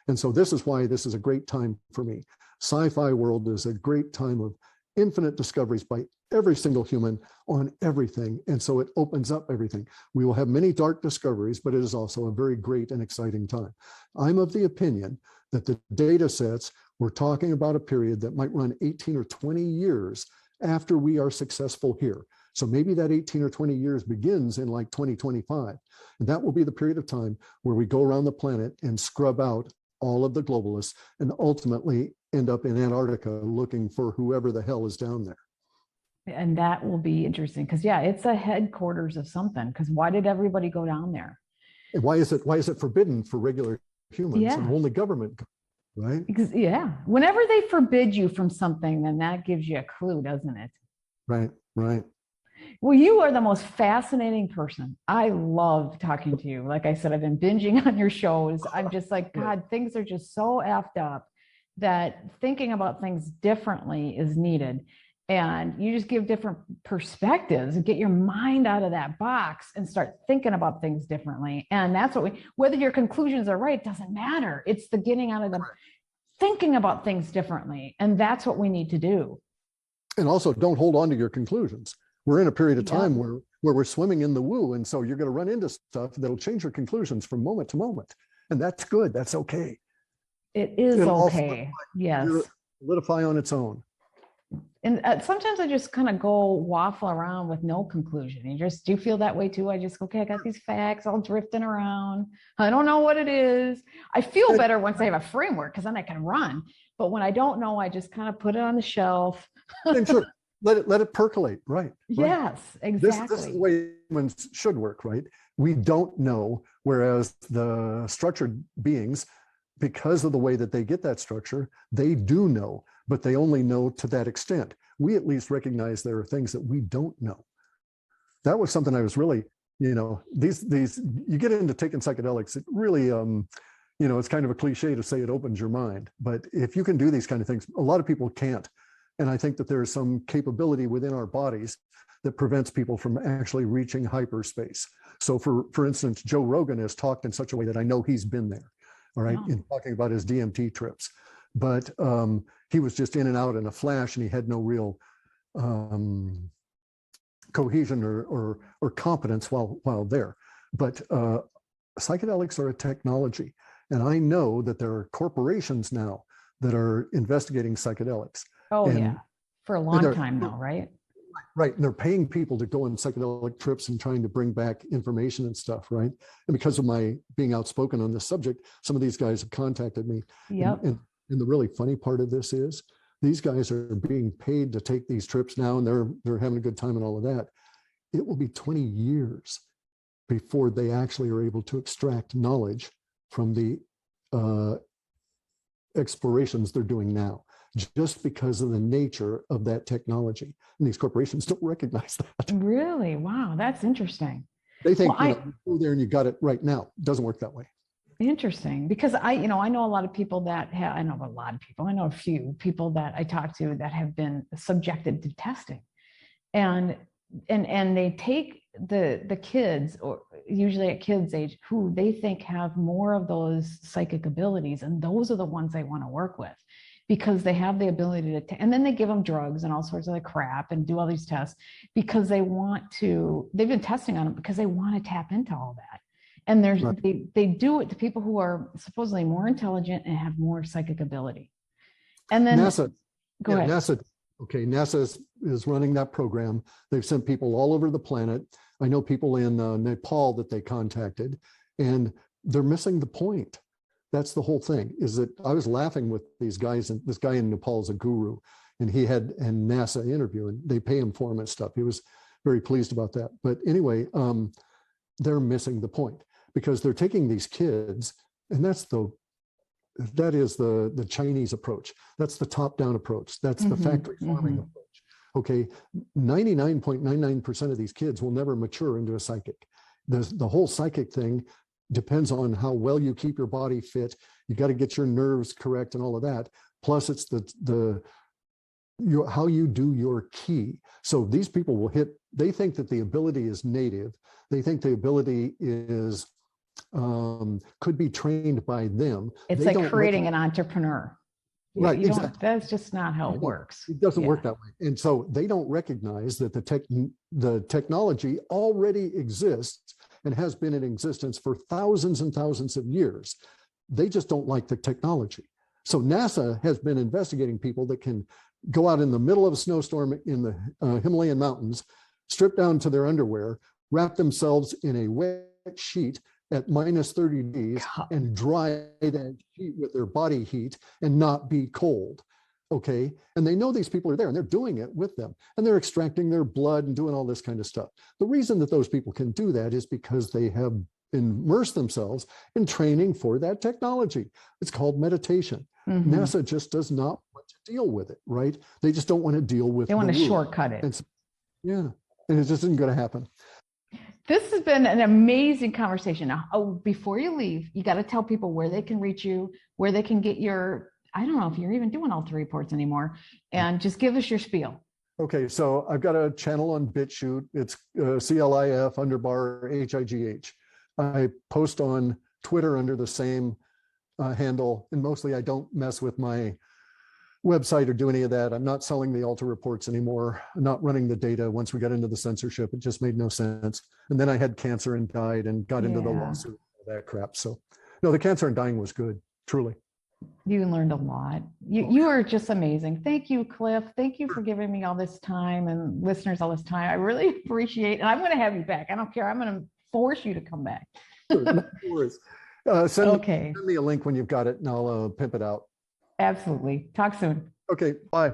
And so this is why this is a great time for me. Sci-fi world is a great time of infinite discoveries by every single human on everything. And so it opens up everything. We will have many dark discoveries, but it is also a very great and exciting time. I'm of the opinion that the data sets, we're talking about a period that might run 18 or 20 years after we are successful here. So maybe that 18 or 20 years begins in like 2025. And that will be the period of time where we go around the planet and scrub out all of the globalists and ultimately end up in Antarctica looking for whoever the hell is down there. And that will be interesting because, yeah, it's a headquarters of something. Because why did everybody go down there? And why is it forbidden for regular humans Yeah. and only government, right? Because, yeah, whenever they forbid you from something, then that gives you a clue, doesn't it? Right, right. Well, you are the most fascinating person. I love talking to you. Like I said, I've been binging on your shows. I'm just like, God, things are just so effed up that thinking about things differently is needed. And you just give different perspectives and get your mind out of that box and start thinking about things differently. And that's what whether your conclusions are right, doesn't matter. It's the getting out of them, thinking about things differently. And that's what we need to do. And also don't hold on to your conclusions. We're in a period of time where we're swimming in the woo. And so you're going to run into stuff that'll change your conclusions from moment to moment. And that's good. That's okay. It is okay. Yes. Solidify on its own. And sometimes I just kind of go waffle around with no conclusion. Do you feel that way too? I just go, okay, I got these facts all drifting around. I don't know what it is. I feel better once I have a framework because then I can run. But when I don't know, I just kind of put it on the shelf. And sure, let it percolate. Right. Yes, exactly. This is the way humans should work, right? We don't know, whereas the structured beings, because of the way that they get that structure, they do know, but they only know to that extent. We at least recognize there are things that we don't know. That was something I was really, these you get into taking psychedelics, it really, it's kind of a cliche to say it opens your mind, but if you can do these kind of things, a lot of people can't. And I think that there is some capability within our bodies that prevents people from actually reaching hyperspace. So for instance, Joe Rogan has talked in such a way that I know he's been there. All right, in talking about his DMT trips, but he was just in and out in a flash, and he had no real cohesion or competence while there. But psychedelics are a technology, and I know that there are corporations now that are investigating psychedelics. Oh, yeah, for a long time now, right? Right, and they're paying people to go on psychedelic trips and trying to bring back information and stuff, right? And because of my being outspoken on this subject, some of these guys have contacted me. Yep. And the really funny part of this is these guys are being paid to take these trips now, and they're having a good time and all of that. It will be 20 years before they actually are able to extract knowledge from the explorations they're doing now, just because of the nature of that technology. And these corporations don't recognize that. Really? Wow, that's interesting. They think, you go there and you got it right now. It doesn't work that way. Interesting. Because I know a lot of people I know a few people that I talk to that have been subjected to testing. And they take the kids, or usually at kids' age, who they think have more of those psychic abilities, and those are the ones they want to work with, because they have the ability to, and then they give them drugs and all sorts of crap and do all these tests because they've been testing on them because they want to tap into all that. And they do it to people who are supposedly more intelligent and have more psychic ability. And then NASA, go ahead. NASA is running that program. They've sent people all over the planet. I know people in Nepal that they contacted, and they're missing the point. That's the whole thing, is that I was laughing with these guys, and this guy in Nepal is a guru, and he had a NASA interview, and they pay him for him and stuff. He was very pleased about that. But anyway, they're missing the point, because they're taking these kids, and that is the Chinese approach. That's the top-down approach. That's the factory farming approach. Okay, 99.99% of these kids will never mature into a psychic. The whole psychic thing depends on how well you keep your body fit. You got to get your nerves correct and all of that. Plus, it's how you do your key. So these people they think that the ability is native. They think the ability is could be trained by them. It's like creating an entrepreneur. Right, exactly. That's just not how it works. It doesn't work that way. And so they don't recognize that the technology already exists and has been in existence for thousands and thousands of years. They just don't like the technology. So NASA has been investigating people that can go out in the middle of a snowstorm in the Himalayan mountains, strip down to their underwear, wrap themselves in a wet sheet, at minus 30 degrees and dry that sheet with their body heat and not be cold. Okay. And they know these people are there and they're doing it with them and they're extracting their blood and doing all this kind of stuff. The reason that those people can do that is because they have immersed themselves in training for that technology. It's called meditation. Mm-hmm. NASA just does not want to deal with it, right? They just don't want to deal with it. They want to shortcut it. And so, yeah. And it just isn't going to happen. This has been an amazing conversation. Now, before you leave, you got to tell people where they can reach you, where they can get your, I don't know if you're even doing altar reports anymore, and just give us your spiel. Okay, so I've got a channel on BitChute. It's CLIF_HIGH. I post on Twitter under the same handle, and mostly I don't mess with my website or do any of that. I'm not selling the altar reports anymore. I'm not running the data. Once we got into the censorship, it just made no sense. And then I had cancer and died and got into the lawsuit, that crap. So no, the cancer and dying was good, truly. You learned a lot. You are just amazing. Thank you, Clif. Thank you for giving me all this time and listeners all this time. I really appreciate it. And I'm going to have you back. I don't care. I'm going to force you to come back. No worries. Send me a link when you've got it and I'll pimp it out. Absolutely. Talk soon. Okay. Bye.